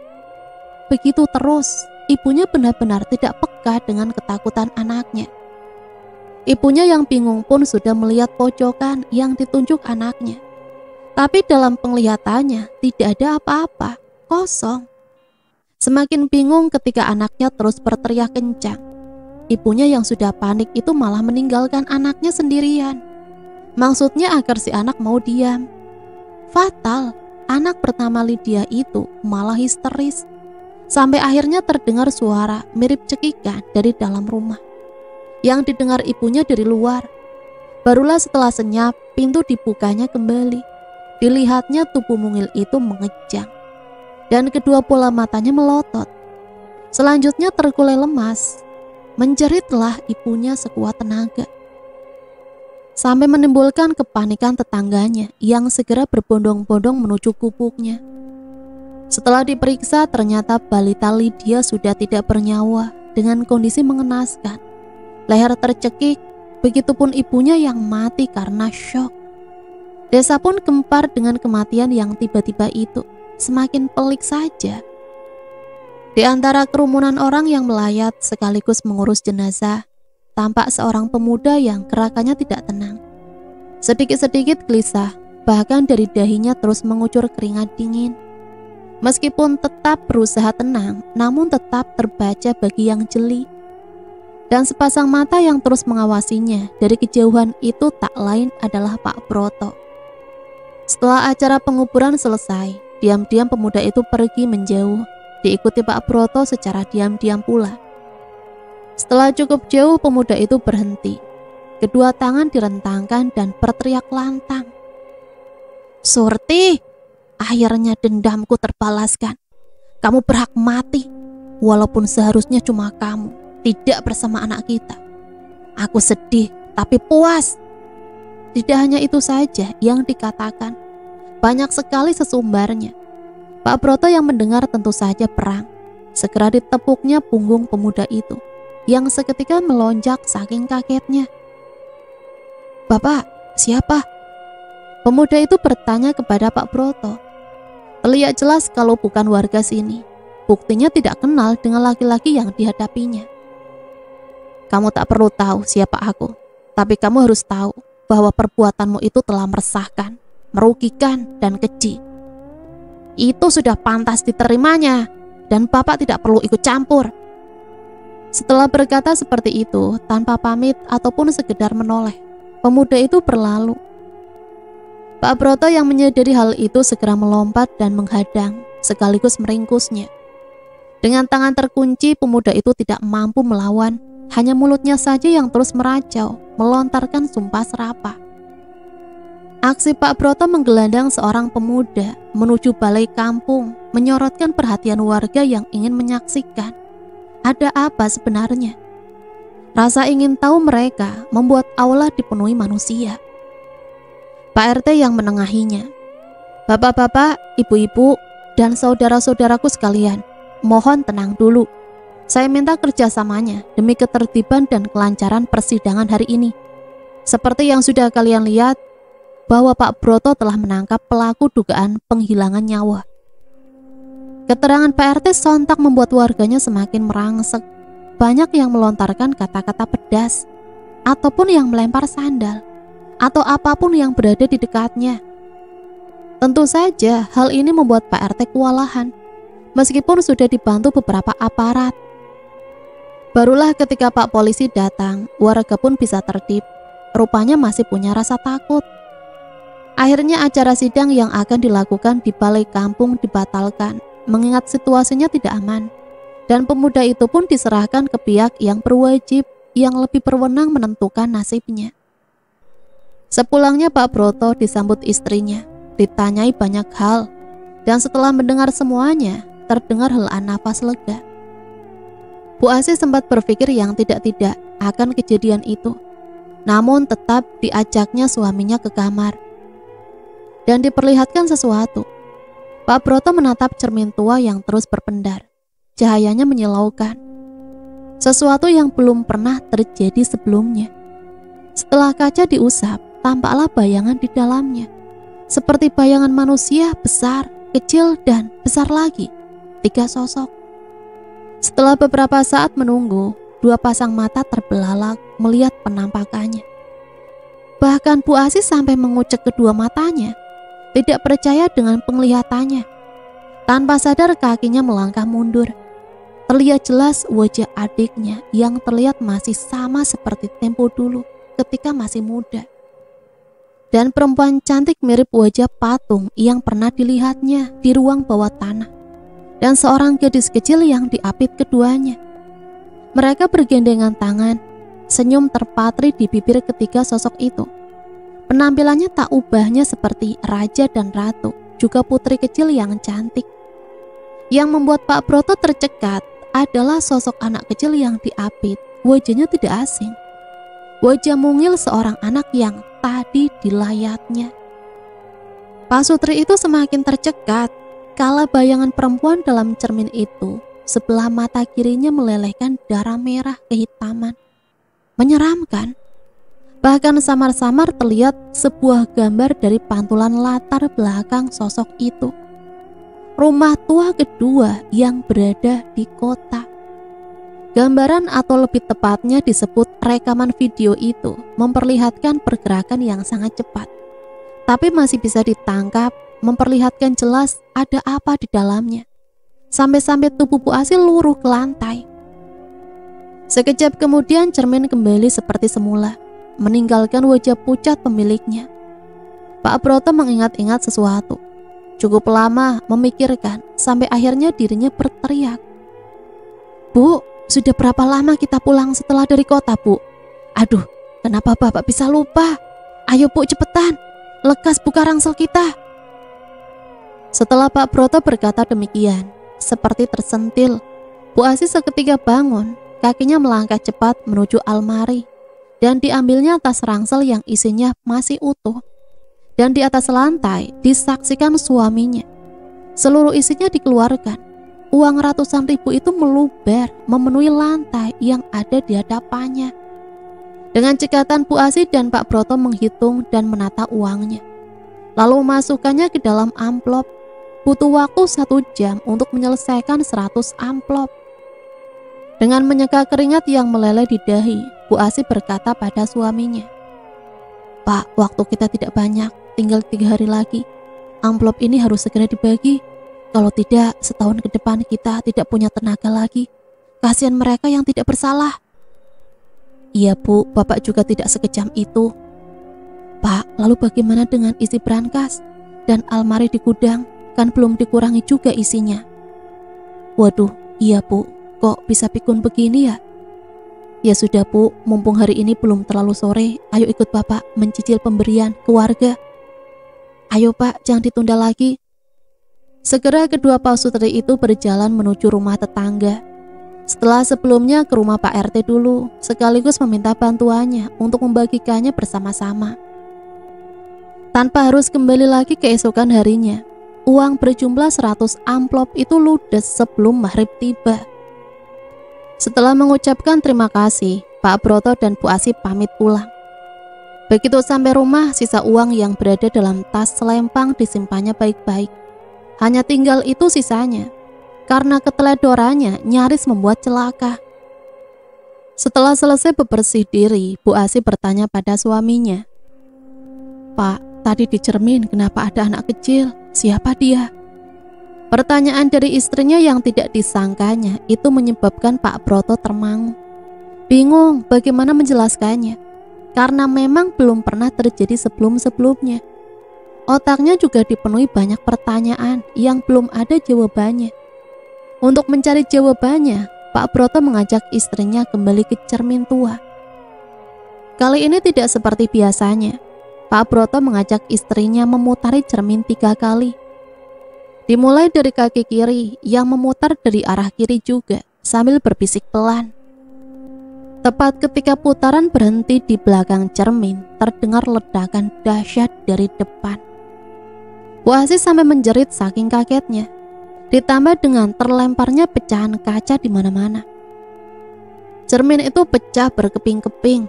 Begitu terus, ibunya benar-benar tidak peka dengan ketakutan anaknya. Ibunya yang bingung pun sudah melihat pojokan yang ditunjuk anaknya. Tapi dalam penglihatannya tidak ada apa-apa, kosong. Semakin bingung ketika anaknya terus berteriak kencang. Ibunya yang sudah panik itu malah meninggalkan anaknya sendirian. Maksudnya agar si anak mau diam. Fatal, anak pertama Lydia itu malah histeris. Sampai akhirnya terdengar suara mirip cekikan dari dalam rumah, yang didengar ibunya dari luar. Barulah setelah senyap, pintu dibukanya kembali. Dilihatnya tubuh mungil itu mengejang, dan kedua bola matanya melotot. Selanjutnya terkulai lemas. Menjeritlah ibunya sekuat tenaga, sampai menimbulkan kepanikan tetangganya yang segera berbondong-bondong menuju gubuknya. Setelah diperiksa, ternyata balita Lydia sudah tidak bernyawa dengan kondisi mengenaskan. Leher tercekik, begitupun ibunya yang mati karena syok. Desa pun gempar dengan kematian yang tiba-tiba itu. Semakin pelik saja. Di antara kerumunan orang yang melayat sekaligus mengurus jenazah, tampak seorang pemuda yang gerakannya tidak tenang. Sedikit-sedikit gelisah, bahkan dari dahinya terus mengucur keringat dingin. Meskipun tetap berusaha tenang, namun tetap terbaca bagi yang jeli. Dan sepasang mata yang terus mengawasinya dari kejauhan itu tak lain adalah Pak Broto. Setelah acara penguburan selesai, diam-diam pemuda itu pergi menjauh, diikuti Pak Broto secara diam-diam pula. Setelah cukup jauh, pemuda itu berhenti. Kedua tangan direntangkan dan berteriak lantang. "Surti, akhirnya dendamku terbalaskan. Kamu berhak mati, walaupun seharusnya cuma kamu, tidak bersama anak kita. Aku sedih, tapi puas." Tidak hanya itu saja yang dikatakan, banyak sekali sesumbarnya. Pak Broto yang mendengar tentu saja perang. Segera ditepuknya punggung pemuda itu, yang seketika melonjak saking kagetnya. "Bapak, siapa?" Pemuda itu bertanya kepada Pak Broto. Terlihat jelas kalau bukan warga sini. Buktinya tidak kenal dengan laki-laki yang dihadapinya. "Kamu tak perlu tahu siapa aku, tapi kamu harus tahu bahwa perbuatanmu itu telah meresahkan, merugikan, dan keji. Itu sudah pantas diterimanya, dan Bapak tidak perlu ikut campur." Setelah berkata seperti itu, tanpa pamit ataupun sekedar menoleh, pemuda itu berlalu. Pak Broto yang menyadari hal itu segera melompat dan menghadang, sekaligus meringkusnya. Dengan tangan terkunci, pemuda itu tidak mampu melawan, hanya mulutnya saja yang terus meracau, melontarkan sumpah serapah. Aksi Pak Broto menggelandang seorang pemuda menuju balai kampung, menyorotkan perhatian warga yang ingin menyaksikan. Ada apa sebenarnya? Rasa ingin tahu mereka membuat aula dipenuhi manusia. Pak RT yang menengahinya. "Bapak-bapak, ibu-ibu, dan saudara-saudaraku sekalian, mohon tenang dulu. Saya minta kerjasamanya demi ketertiban dan kelancaran persidangan hari ini. Seperti yang sudah kalian lihat, bahwa Pak Broto telah menangkap pelaku dugaan penghilangan nyawa." Keterangan Pak RT sontak membuat warganya semakin merangsek. Banyak yang melontarkan kata-kata pedas, ataupun yang melempar sandal, atau apapun yang berada di dekatnya. Tentu saja hal ini membuat Pak RT kewalahan, meskipun sudah dibantu beberapa aparat. Barulah ketika Pak Polisi datang, warga pun bisa tertib. Rupanya masih punya rasa takut. Akhirnya acara sidang yang akan dilakukan di balai kampung dibatalkan, mengingat situasinya tidak aman. Dan pemuda itu pun diserahkan ke pihak yang berwajib, yang lebih berwenang menentukan nasibnya. Sepulangnya Pak Broto disambut istrinya, ditanyai banyak hal, dan setelah mendengar semuanya, terdengar helaan nafas lega. Bu Asih sempat berpikir yang tidak-tidak akan kejadian itu, namun tetap diajaknya suaminya ke kamar dan diperlihatkan sesuatu. Pak Broto menatap cermin tua yang terus berpendar. Cahayanya menyilaukan. Sesuatu yang belum pernah terjadi sebelumnya. Setelah kaca diusap, tampaklah bayangan di dalamnya. Seperti bayangan manusia besar, kecil, dan besar lagi. 3 sosok. Setelah beberapa saat menunggu, 2 pasang mata terbelalak melihat penampakannya. Bahkan Bu Asih sampai mengucek kedua matanya, tidak percaya dengan penglihatannya. Tanpa sadar kakinya melangkah mundur. Terlihat jelas wajah adiknya yang terlihat masih sama seperti tempo dulu ketika masih muda. Dan perempuan cantik mirip wajah patung yang pernah dilihatnya di ruang bawah tanah. Dan seorang gadis kecil yang diapit keduanya. Mereka bergandengan tangan, senyum terpatri di bibir ketiga sosok itu. Penampilannya tak ubahnya seperti raja dan ratu, juga putri kecil yang cantik. Yang membuat Pak Broto tercekat adalah sosok anak kecil yang diapit. Wajahnya tidak asing. Wajah mungil seorang anak yang tadi dilayatnya. Pak Sutri itu semakin tercekat kala bayangan perempuan dalam cermin itu sebelah mata kirinya melelehkan darah merah kehitaman. Menyeramkan. Bahkan samar-samar terlihat sebuah gambar dari pantulan latar belakang sosok itu. rumah tua kedua yang berada di kota. Gambaran atau lebih tepatnya disebut rekaman video itu memperlihatkan pergerakan yang sangat cepat, tapi masih bisa ditangkap, memperlihatkan jelas ada apa di dalamnya. Sampai-sampai tubuh Bu Asih luruh ke lantai. Sekejap kemudian cermin kembali seperti semula, meninggalkan wajah pucat pemiliknya. Pak Broto mengingat-ingat sesuatu. Cukup lama memikirkan, sampai akhirnya dirinya berteriak. "Bu, sudah berapa lama kita pulang setelah dari kota, Bu? Aduh, kenapa Bapak bisa lupa? Ayo Bu, cepetan, lekas buka rangsel kita." Setelah Pak Broto berkata demikian, seperti tersentil, Bu Asih seketika bangun, kakinya melangkah cepat menuju almari, dan diambilnya tas rangsel yang isinya masih utuh. Dan di atas lantai disaksikan suaminya. Seluruh isinya dikeluarkan. Uang ratusan ribu itu meluber, memenuhi lantai yang ada di hadapannya. Dengan cekatan Bu Asih dan Pak Broto menghitung dan menata uangnya, lalu memasukkannya ke dalam amplop. Butuh waktu 1 jam untuk menyelesaikan 100 amplop. Dengan menyeka keringat yang meleleh di dahi, Bu Asih berkata pada suaminya, "Pak, waktu kita tidak banyak, tinggal 3 hari lagi. Amplop ini harus segera dibagi. Kalau tidak, setahun ke depan kita tidak punya tenaga lagi. Kasihan mereka yang tidak bersalah." "Iya Bu, Bapak juga tidak sekejam itu." "Pak, lalu bagaimana dengan isi brankas dan almari di gudang? Kan belum dikurangi juga isinya." "Waduh, iya Bu, kok bisa pikun begini ya?" "Ya sudah Bu, mumpung hari ini belum terlalu sore, ayo ikut Bapak mencicil pemberian ke warga." "Ayo Pak, jangan ditunda lagi." Segera kedua pausutri itu berjalan menuju rumah tetangga. Setelah sebelumnya ke rumah Pak RT dulu, sekaligus meminta bantuannya untuk membagikannya bersama-sama. Tanpa harus kembali lagi keesokan harinya, uang berjumlah 100 amplop itu ludes sebelum maghrib tiba. Setelah mengucapkan terima kasih, Pak Broto dan Bu Asih pamit pulang. Begitu sampai rumah, sisa uang yang berada dalam tas selempang disimpannya baik-baik. Hanya tinggal itu sisanya, karena keteledorannya nyaris membuat celaka. Setelah selesai bebersih diri, Bu Asih bertanya pada suaminya, "Pak, tadi di cermin kenapa ada anak kecil? Siapa dia?" Pertanyaan dari istrinya yang tidak disangkanya itu menyebabkan Pak Broto termangu. Bingung bagaimana menjelaskannya, karena memang belum pernah terjadi sebelum-sebelumnya. Otaknya juga dipenuhi banyak pertanyaan yang belum ada jawabannya. Untuk mencari jawabannya, Pak Broto mengajak istrinya kembali ke cermin tua. Kali ini tidak seperti biasanya. Pak Broto mengajak istrinya memutari cermin 3 kali. Dimulai dari kaki kiri yang memutar dari arah kiri juga sambil berbisik pelan. Tepat ketika putaran berhenti di belakang cermin, terdengar ledakan dahsyat dari depan. Bu Asih sampai menjerit saking kagetnya, ditambah dengan terlemparnya pecahan kaca di mana-mana. Cermin itu pecah berkeping-keping,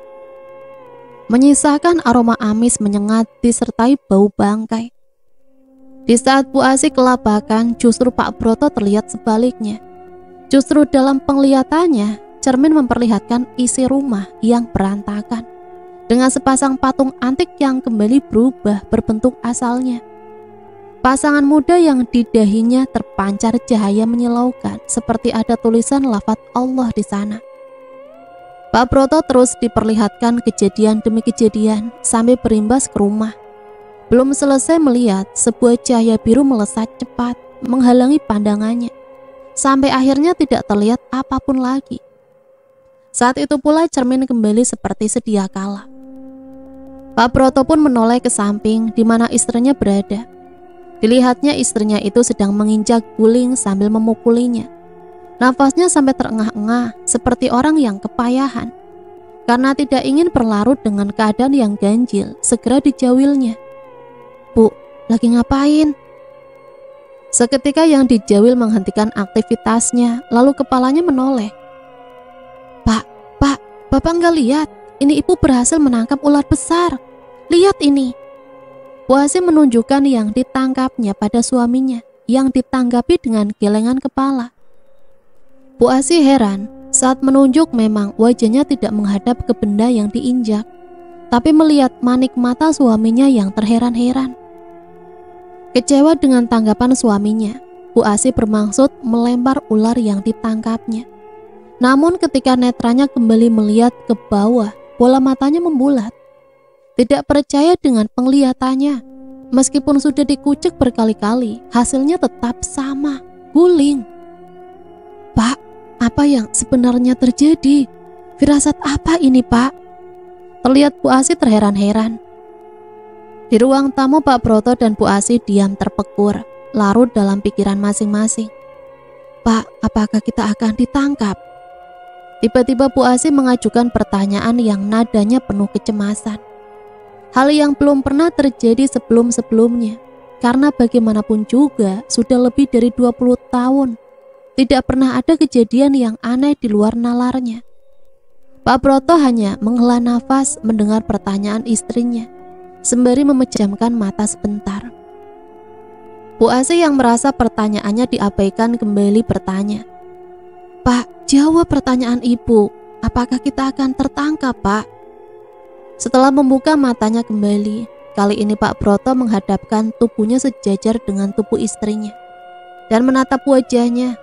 menyisakan aroma amis menyengat disertai bau bangkai. Di saat Bu Asih kelabakan, justru Pak Broto terlihat sebaliknya. Justru dalam penglihatannya, cermin memperlihatkan isi rumah yang berantakan, dengan sepasang patung antik yang kembali berubah berbentuk asalnya. Pasangan muda yang di dahinya terpancar cahaya menyilaukan, seperti ada tulisan lafaz Allah di sana. Pak Broto terus diperlihatkan kejadian demi kejadian sampai berimbas ke rumah. Belum selesai melihat, sebuah cahaya biru melesat cepat menghalangi pandangannya, sampai akhirnya tidak terlihat apapun lagi. Saat itu pula cermin kembali seperti sedia kala. Pak Broto pun menoleh ke samping di mana istrinya berada. Dilihatnya istrinya itu sedang menginjak guling sambil memukulinya. Nafasnya sampai terengah-engah seperti orang yang kepayahan. Karena tidak ingin berlarut dengan keadaan yang ganjil, segera dijawilnya. "Bu, lagi ngapain?" Seketika yang dijawil menghentikan aktivitasnya, lalu kepalanya menoleh. Pak, Bapak nggak lihat? Ini ibu berhasil menangkap ular besar. Lihat ini." Bu Asih menunjukkan yang ditangkapnya pada suaminya. yang ditanggapi dengan gelengan kepala. Bu Asih heran saat menunjuk memang wajahnya tidak menghadap ke benda yang diinjak, tapi melihat manik mata suaminya yang terheran-heran. Kecewa dengan tanggapan suaminya, Bu Asih bermaksud melempar ular yang ditangkapnya. Namun ketika netranya kembali melihat ke bawah, bola matanya membulat. Tidak percaya dengan penglihatannya, meskipun sudah dikucek berkali-kali, hasilnya tetap sama, guling. Pak, apa yang sebenarnya terjadi? Firasat apa ini, Pak? Terlihat Bu Asih terheran-heran. Di ruang tamu, Pak Broto dan Bu Asih diam terpekur, larut dalam pikiran masing-masing. Pak, apakah kita akan ditangkap? Tiba-tiba Bu Asih mengajukan pertanyaan yang nadanya penuh kecemasan. Hal yang belum pernah terjadi sebelum-sebelumnya, karena bagaimanapun juga sudah lebih dari 20 tahun. Tidak pernah ada kejadian yang aneh di luar nalarnya. Pak Broto hanya menghela nafas mendengar pertanyaan istrinya, sembari memejamkan mata sebentar. Bu Asih yang merasa pertanyaannya diabaikan kembali bertanya, Pak, jawab pertanyaan ibu, apakah kita akan tertangkap, Pak? Setelah membuka matanya kembali, kali ini Pak Broto menghadapkan tubuhnya sejajar dengan tubuh istrinya dan menatap wajahnya.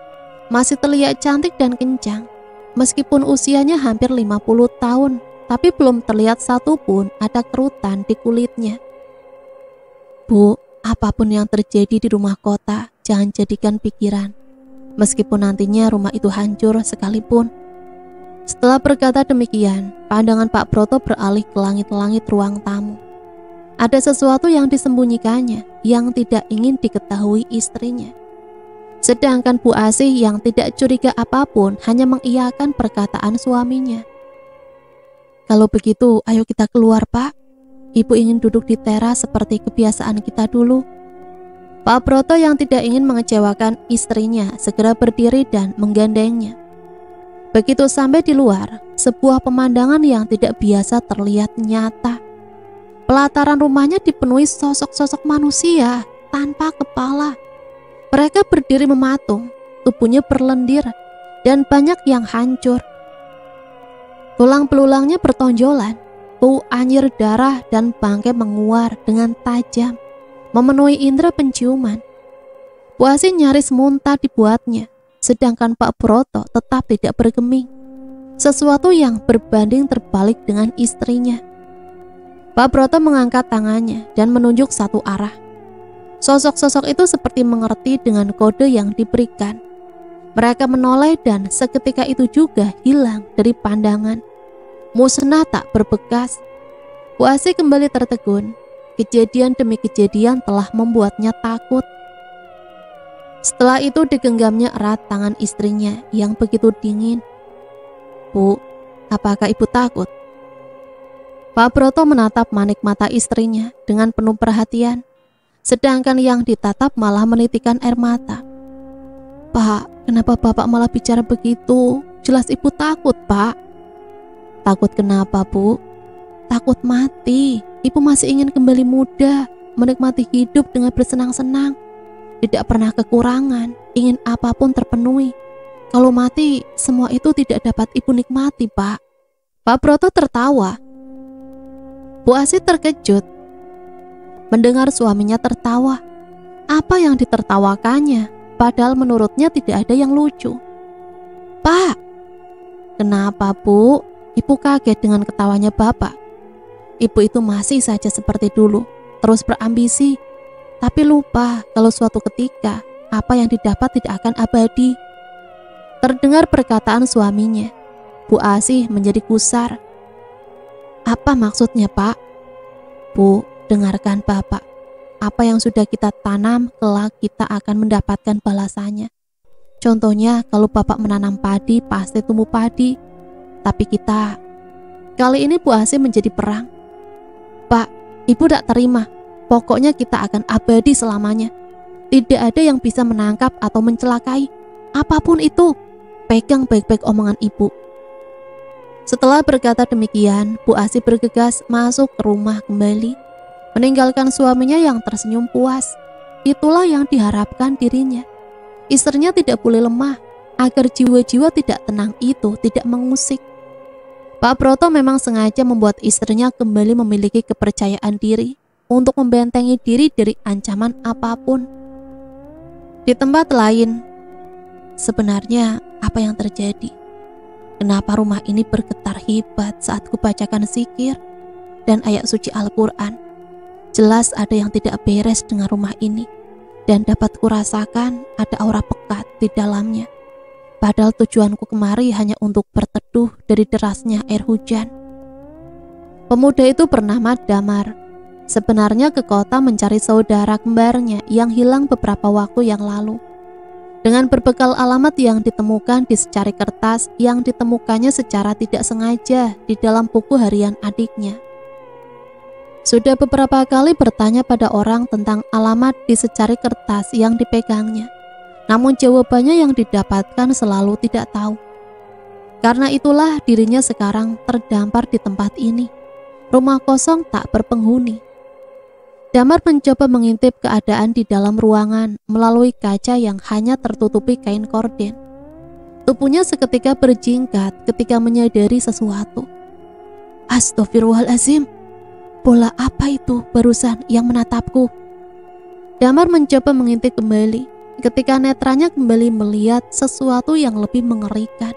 Masih terlihat cantik dan kencang, meskipun usianya hampir 50 tahun, tapi belum terlihat satupun ada kerutan di kulitnya. Bu, apapun yang terjadi di rumah kota, jangan jadikan pikiran, meskipun nantinya rumah itu hancur sekalipun. Setelah berkata demikian, pandangan Pak Broto beralih ke langit-langit ruang tamu. Ada sesuatu yang disembunyikannya, yang tidak ingin diketahui istrinya. Sedangkan Bu Asih yang tidak curiga apapun hanya mengiyakan perkataan suaminya. Kalau begitu, ayo kita keluar, Pak. Ibu ingin duduk di teras seperti kebiasaan kita dulu. Pak Broto yang tidak ingin mengecewakan istrinya segera berdiri dan menggandengnya. Begitu sampai di luar, sebuah pemandangan yang tidak biasa terlihat nyata. Pelataran rumahnya dipenuhi sosok-sosok manusia tanpa kepala. Mereka berdiri mematung, tubuhnya berlendir, dan banyak yang hancur. Tulang belulangnya bertonjolan, bau anyir darah dan bangkai menguar dengan tajam, memenuhi indera penciuman. Bu Asih nyaris muntah dibuatnya, sedangkan Pak Broto tetap tidak bergeming. Sesuatu yang berbanding terbalik dengan istrinya. Pak Broto mengangkat tangannya dan menunjuk satu arah. Sosok-sosok itu seperti mengerti dengan kode yang diberikan. Mereka menoleh dan seketika itu juga hilang dari pandangan. Musnah tak berbekas. Bu Asih kembali tertegun. Kejadian demi kejadian telah membuatnya takut. Setelah itu digenggamnya erat tangan istrinya yang begitu dingin. Bu, apakah ibu takut? Pak Broto menatap manik mata istrinya dengan penuh perhatian. Sedangkan yang ditatap malah menitikan air mata. Pak, kenapa Bapak malah bicara begitu? Jelas ibu takut, Pak. Takut kenapa, Bu? Takut mati. Ibu masih ingin kembali muda, menikmati hidup dengan bersenang-senang. Tidak pernah kekurangan, ingin apapun terpenuhi. Kalau mati, semua itu tidak dapat ibu nikmati, Pak. Pak Broto tertawa. Bu Asih terkejut mendengar suaminya tertawa. Apa yang ditertawakannya? Padahal menurutnya tidak ada yang lucu. Pak, kenapa, Bu? Ibu kaget dengan ketawanya Bapak. Ibu itu masih saja seperti dulu, terus berambisi, tapi lupa kalau suatu ketika apa yang didapat tidak akan abadi. Terdengar perkataan suaminya. Bu Asih menjadi gusar. Apa maksudnya, Pak? Bu, dengarkan Bapak, apa yang sudah kita tanam, kelak kita akan mendapatkan balasannya. Contohnya, kalau Bapak menanam padi, pasti tumbuh padi. Tapi kita, kali ini Bu Asih menjadi perang. Pak, Ibu tak terima. Pokoknya kita akan abadi selamanya. Tidak ada yang bisa menangkap atau mencelakai. Apapun itu, pegang baik-baik omongan Ibu. Setelah berkata demikian, Bu Asih bergegas masuk ke rumah kembali, meninggalkan suaminya yang tersenyum puas. itulah yang diharapkan dirinya. Istrinya tidak boleh lemah, agar jiwa-jiwa tidak tenang itu tidak mengusik. Pak Broto memang sengaja membuat istrinya kembali memiliki kepercayaan diri untuk membentengi diri dari ancaman apapun. Di tempat lain, sebenarnya apa yang terjadi? Kenapa rumah ini bergetar hebat saat kubacakan zikir dan ayat suci Al-Quran? Jelas ada yang tidak beres dengan rumah ini, dan dapat kurasakan ada aura pekat di dalamnya. Padahal tujuanku kemari hanya untuk berteduh dari derasnya air hujan. Pemuda itu bernama Damar. Sebenarnya ke kota mencari saudara kembarnya yang hilang beberapa waktu yang lalu. Dengan berbekal alamat yang ditemukan di secari kertas yang ditemukannya secara tidak sengaja di dalam buku harian adiknya. Sudah beberapa kali bertanya pada orang tentang alamat di secari kertas yang dipegangnya, namun jawabannya yang didapatkan selalu tidak tahu. Karena itulah dirinya sekarang terdampar di tempat ini, rumah kosong tak berpenghuni. Damar mencoba mengintip keadaan di dalam ruangan melalui kaca yang hanya tertutupi kain korden. Tubuhnya seketika berjingkat ketika menyadari sesuatu. Astaghfirullahaladzim, bola apa itu barusan yang menatapku? Damar mencoba mengintip kembali ketika netranya kembali melihat sesuatu yang lebih mengerikan.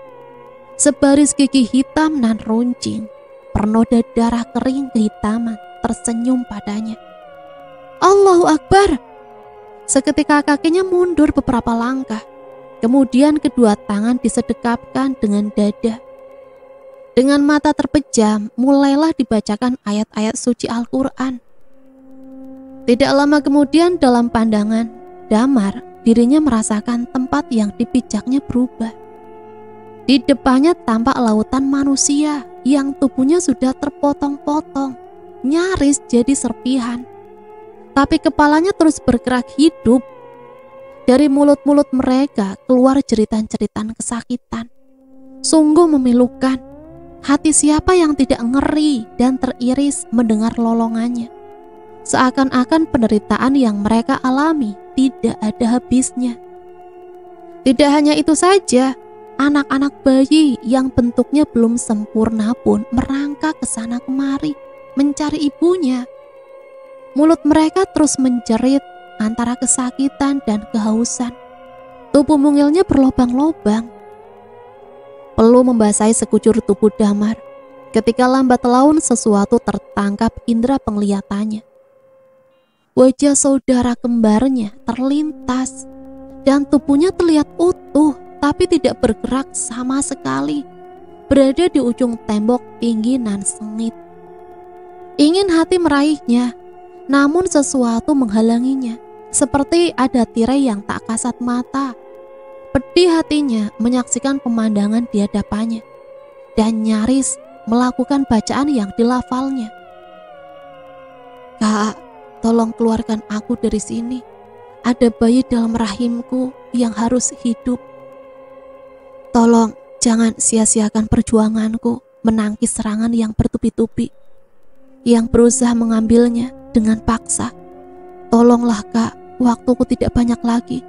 Sebaris gigi hitam nan runcing, pernoda darah kering kehitaman tersenyum padanya. Allahu Akbar! Seketika kakinya mundur beberapa langkah, kemudian kedua tangan disedekapkan dengan dada. Dengan mata terpejam, mulailah dibacakan ayat-ayat suci Al-Quran. Tidak lama kemudian dalam pandangan Damar, dirinya merasakan tempat yang dipijaknya berubah. Di depannya tampak lautan manusia yang tubuhnya sudah terpotong-potong, nyaris jadi serpihan. Tapi kepalanya terus bergerak hidup. Dari mulut-mulut mereka keluar jeritan-jeritan kesakitan. Sungguh memilukan. Hati siapa yang tidak ngeri dan teriris mendengar lolongannya. Seakan-akan penderitaan yang mereka alami tidak ada habisnya. Tidak hanya itu saja, anak-anak bayi yang bentuknya belum sempurna pun merangkak ke sana kemari mencari ibunya. Mulut mereka terus menjerit antara kesakitan dan kehausan. Tubuh mungilnya berlobang-lobang. Perlu membasahi sekujur tubuh Damar ketika lambat laun sesuatu tertangkap indera penglihatannya. Wajah saudara kembarnya terlintas dan tubuhnya terlihat utuh tapi tidak bergerak sama sekali, berada di ujung tembok tinggi nan sengit. Ingin hati meraihnya, namun sesuatu menghalanginya, seperti ada tirai yang tak kasat mata. Pedih hatinya menyaksikan pemandangan di hadapannya, dan nyaris melakukan bacaan yang dilafalnya. Kak, tolong keluarkan aku dari sini. Ada bayi dalam rahimku yang harus hidup. Tolong jangan sia-siakan perjuanganku menangkis serangan yang bertubi-tubi, yang berusaha mengambilnya dengan paksa. Tolonglah Kak, waktuku tidak banyak lagi.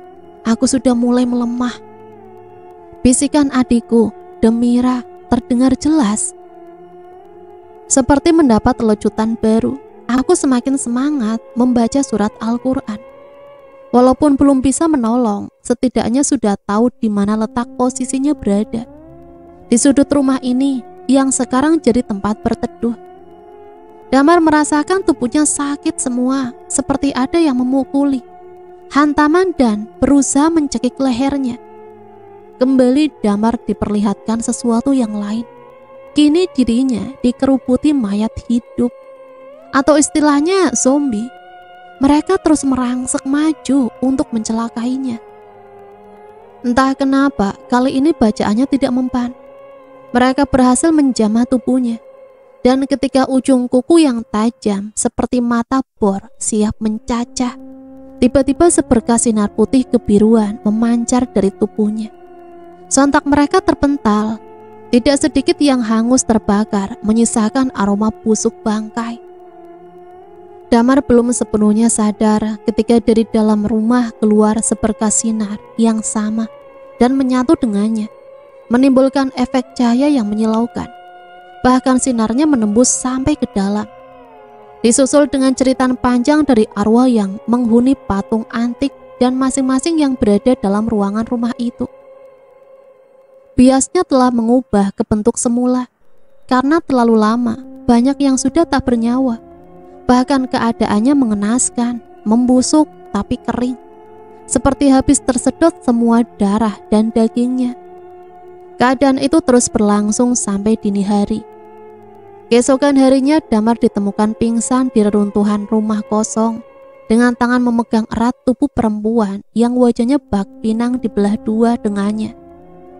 Aku sudah mulai melemah. Bisikan adikku, Demira, terdengar jelas. Seperti mendapat lecutan baru, aku semakin semangat membaca surat Al-Quran. Walaupun belum bisa menolong, setidaknya sudah tahu di mana letak posisinya berada. Di sudut rumah ini yang sekarang jadi tempat berteduh. Damar merasakan tubuhnya sakit semua, seperti ada yang memukuli, hantaman dan berusaha mencekik lehernya. Kembali Damar diperlihatkan sesuatu yang lain. Kini dirinya dikerubuti mayat hidup, atau istilahnya zombie. Mereka terus merangsek maju untuk mencelakainya. Entah kenapa kali ini bacaannya tidak mempan. Mereka berhasil menjamah tubuhnya. Dan ketika ujung kuku yang tajam seperti mata bor siap mencacah, tiba-tiba seberkas sinar putih kebiruan memancar dari tubuhnya. Sontak mereka terpental, tidak sedikit yang hangus terbakar menyisakan aroma busuk bangkai. Damar belum sepenuhnya sadar ketika dari dalam rumah keluar seberkas sinar yang sama dan menyatu dengannya, menimbulkan efek cahaya yang menyilaukan. Bahkan sinarnya menembus sampai ke dalam. Disusul dengan cerita panjang dari arwah yang menghuni patung antik dan masing-masing yang berada dalam ruangan rumah itu. Biasnya telah mengubah ke bentuk semula. Karena terlalu lama, banyak yang sudah tak bernyawa. Bahkan keadaannya mengenaskan, membusuk tapi kering. Seperti habis tersedot semua darah dan dagingnya. Keadaan itu terus berlangsung sampai dini hari. Keesokan harinya Damar ditemukan pingsan di reruntuhan rumah kosong dengan tangan memegang erat tubuh perempuan yang wajahnya bak pinang dibelah dua dengannya.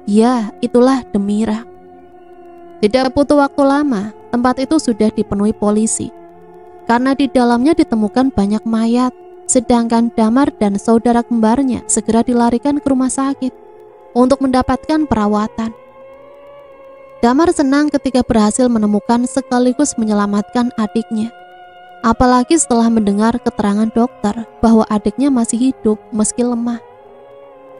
Ya, itulah Demira. Tidak butuh waktu lama, tempat itu sudah dipenuhi polisi. Karena di dalamnya ditemukan banyak mayat, sedangkan Damar dan saudara kembarnya segera dilarikan ke rumah sakit untuk mendapatkan perawatan. Damar senang ketika berhasil menemukan sekaligus menyelamatkan adiknya. Apalagi setelah mendengar keterangan dokter bahwa adiknya masih hidup meski lemah.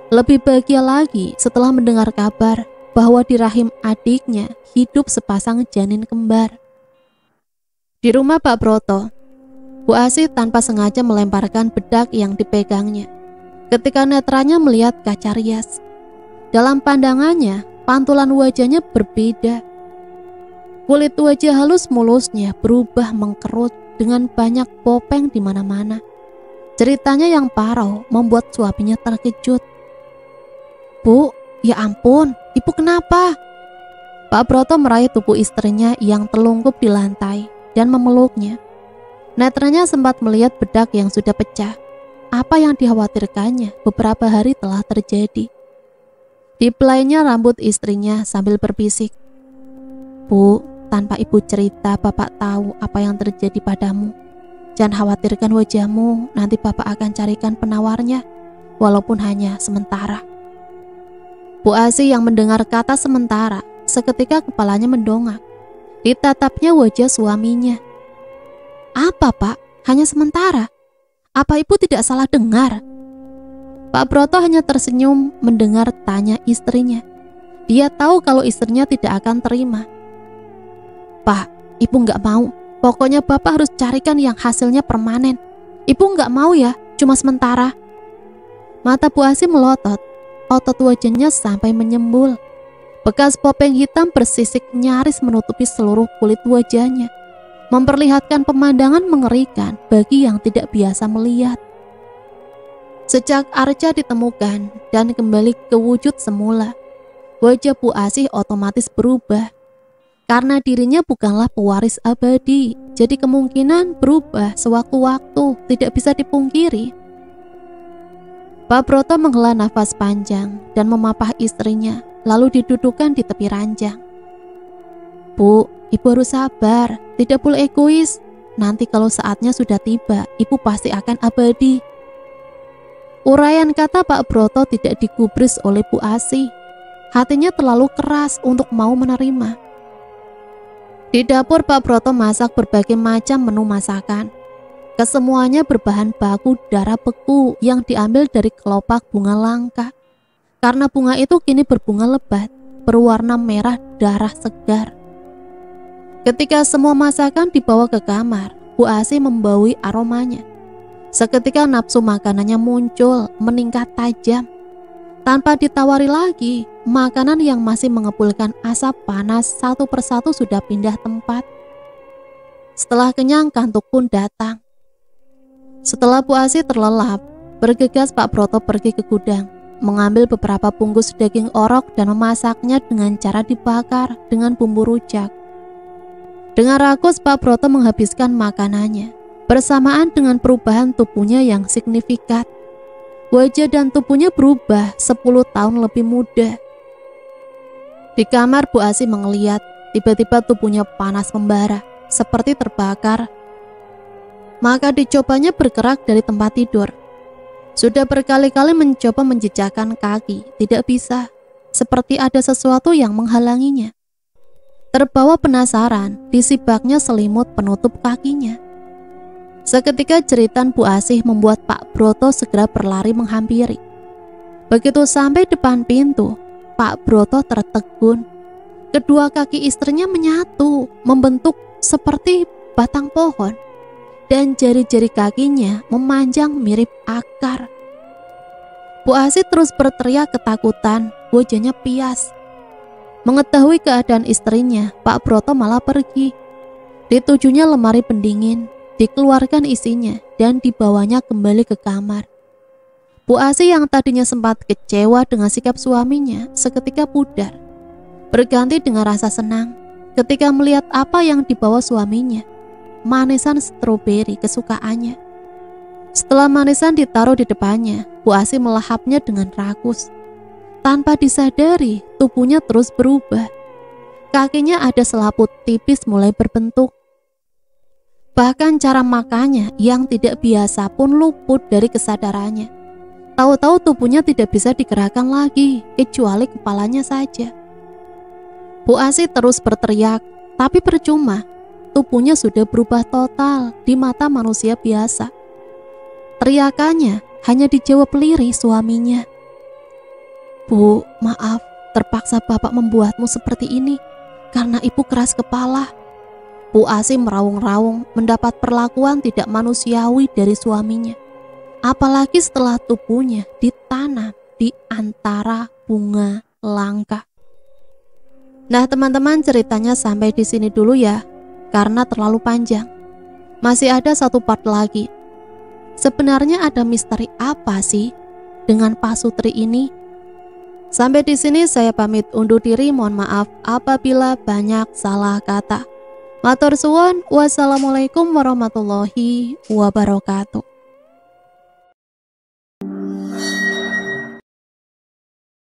Lebih bahagia lagi setelah mendengar kabar bahwa di rahim adiknya hidup sepasang janin kembar. Di rumah Pak Broto, Bu Asih tanpa sengaja melemparkan bedak yang dipegangnya. Ketika netranya melihat kaca rias, dalam pandangannya, pantulan wajahnya berbeda. Kulit wajah halus mulusnya berubah mengkerut dengan banyak popeng di mana-mana. Ceritanya yang parau membuat suaminya terkejut. Bu, ya ampun, ibu kenapa? Pak Broto meraih tubuh istrinya yang terlungkup di lantai dan memeluknya. Netranya sempat melihat bedak yang sudah pecah. Apa yang dikhawatirkannya beberapa hari telah terjadi. Dibelainya rambut istrinya sambil berbisik. Bu, tanpa ibu cerita bapak tahu apa yang terjadi padamu. Jangan khawatirkan wajahmu, nanti bapak akan carikan penawarnya, walaupun hanya sementara. Bu Asih yang mendengar kata sementara, seketika kepalanya mendongak. Ditatapnya wajah suaminya. Apa pak? Hanya sementara? Apa ibu tidak salah dengar? Pak Broto hanya tersenyum mendengar tanya istrinya. Dia tahu kalau istrinya tidak akan terima. Pak, ibu nggak mau. Pokoknya bapak harus carikan yang hasilnya permanen. Ibu nggak mau ya, cuma sementara. Mata Bu Asih melotot. Otot wajahnya sampai menyembul. Bekas popeng hitam bersisik nyaris menutupi seluruh kulit wajahnya, memperlihatkan pemandangan mengerikan bagi yang tidak biasa melihat. Sejak Arca ditemukan dan kembali ke wujud semula, wajah Bu Asih otomatis berubah. Karena dirinya bukanlah pewaris abadi, jadi kemungkinan berubah sewaktu-waktu tidak bisa dipungkiri. Pak Broto menghela nafas panjang dan memapah istrinya, lalu didudukan di tepi ranjang. Bu, ibu harus sabar, tidak boleh egois. Nanti kalau saatnya sudah tiba, ibu pasti akan abadi. Uraian kata Pak Broto tidak digubris oleh Bu Asih. Hatinya terlalu keras untuk mau menerima. Di dapur Pak Broto masak berbagai macam menu masakan. Kesemuanya berbahan baku darah beku yang diambil dari kelopak bunga langka. Karena bunga itu kini berbunga lebat, berwarna merah darah segar. Ketika semua masakan dibawa ke kamar, Bu Asih membaui aromanya. Seketika nafsu makanannya muncul, meningkat tajam. Tanpa ditawari lagi, makanan yang masih mengepulkan asap panas satu persatu sudah pindah tempat. Setelah kenyang, kantuk pun datang. Setelah Bu Asih terlelap, bergegas Pak Broto pergi ke gudang, mengambil beberapa bungkus daging orok dan memasaknya dengan cara dibakar dengan bumbu rujak. Dengan rakus Pak Broto menghabiskan makanannya, bersamaan dengan perubahan tubuhnya yang signifikan. Wajah dan tubuhnya berubah 10 tahun lebih muda. Di kamar Bu Asih mengeliat, tiba-tiba tubuhnya panas membara, seperti terbakar. Maka dicobanya bergerak dari tempat tidur. Sudah berkali-kali mencoba menjejakkan kaki, tidak bisa, seperti ada sesuatu yang menghalanginya. Terbawa penasaran, disibaknya selimut penutup kakinya. Seketika jeritan Bu Asih membuat Pak Broto segera berlari menghampiri. Begitu sampai depan pintu, Pak Broto tertegun. Kedua kaki istrinya menyatu, membentuk seperti batang pohon, dan jari-jari kakinya memanjang mirip akar. Bu Asih terus berteriak ketakutan, wajahnya pias. Mengetahui keadaan istrinya, Pak Broto malah pergi. Ditujunya lemari pendingin, dikeluarkan isinya, dan dibawanya kembali ke kamar. Bu Asih yang tadinya sempat kecewa dengan sikap suaminya seketika pudar, berganti dengan rasa senang ketika melihat apa yang dibawa suaminya, manisan stroberi kesukaannya. Setelah manisan ditaruh di depannya, Bu Asih melahapnya dengan rakus. Tanpa disadari, tubuhnya terus berubah. Kakinya ada selaput tipis mulai berbentuk. Bahkan cara makannya yang tidak biasa pun luput dari kesadarannya. Tahu-tahu tubuhnya tidak bisa digerakkan lagi, kecuali kepalanya saja. Bu Asih terus berteriak, tapi percuma. Tubuhnya sudah berubah total di mata manusia biasa. Teriakannya hanya dijawab lirih suaminya. Bu, maaf, terpaksa Bapak membuatmu seperti ini karena Ibu keras kepala. Bu Asih meraung-raung mendapat perlakuan tidak manusiawi dari suaminya. Apalagi setelah tubuhnya ditanam di antara bunga langka. Nah teman-teman, ceritanya sampai di sini dulu ya, karena terlalu panjang. Masih ada satu part lagi. Sebenarnya ada misteri apa sih dengan Pak Sutri ini? Sampai di sini saya pamit undur diri, mohon maaf apabila banyak salah kata. Matur suwun, wassalamualaikum warahmatullahi wabarakatuh.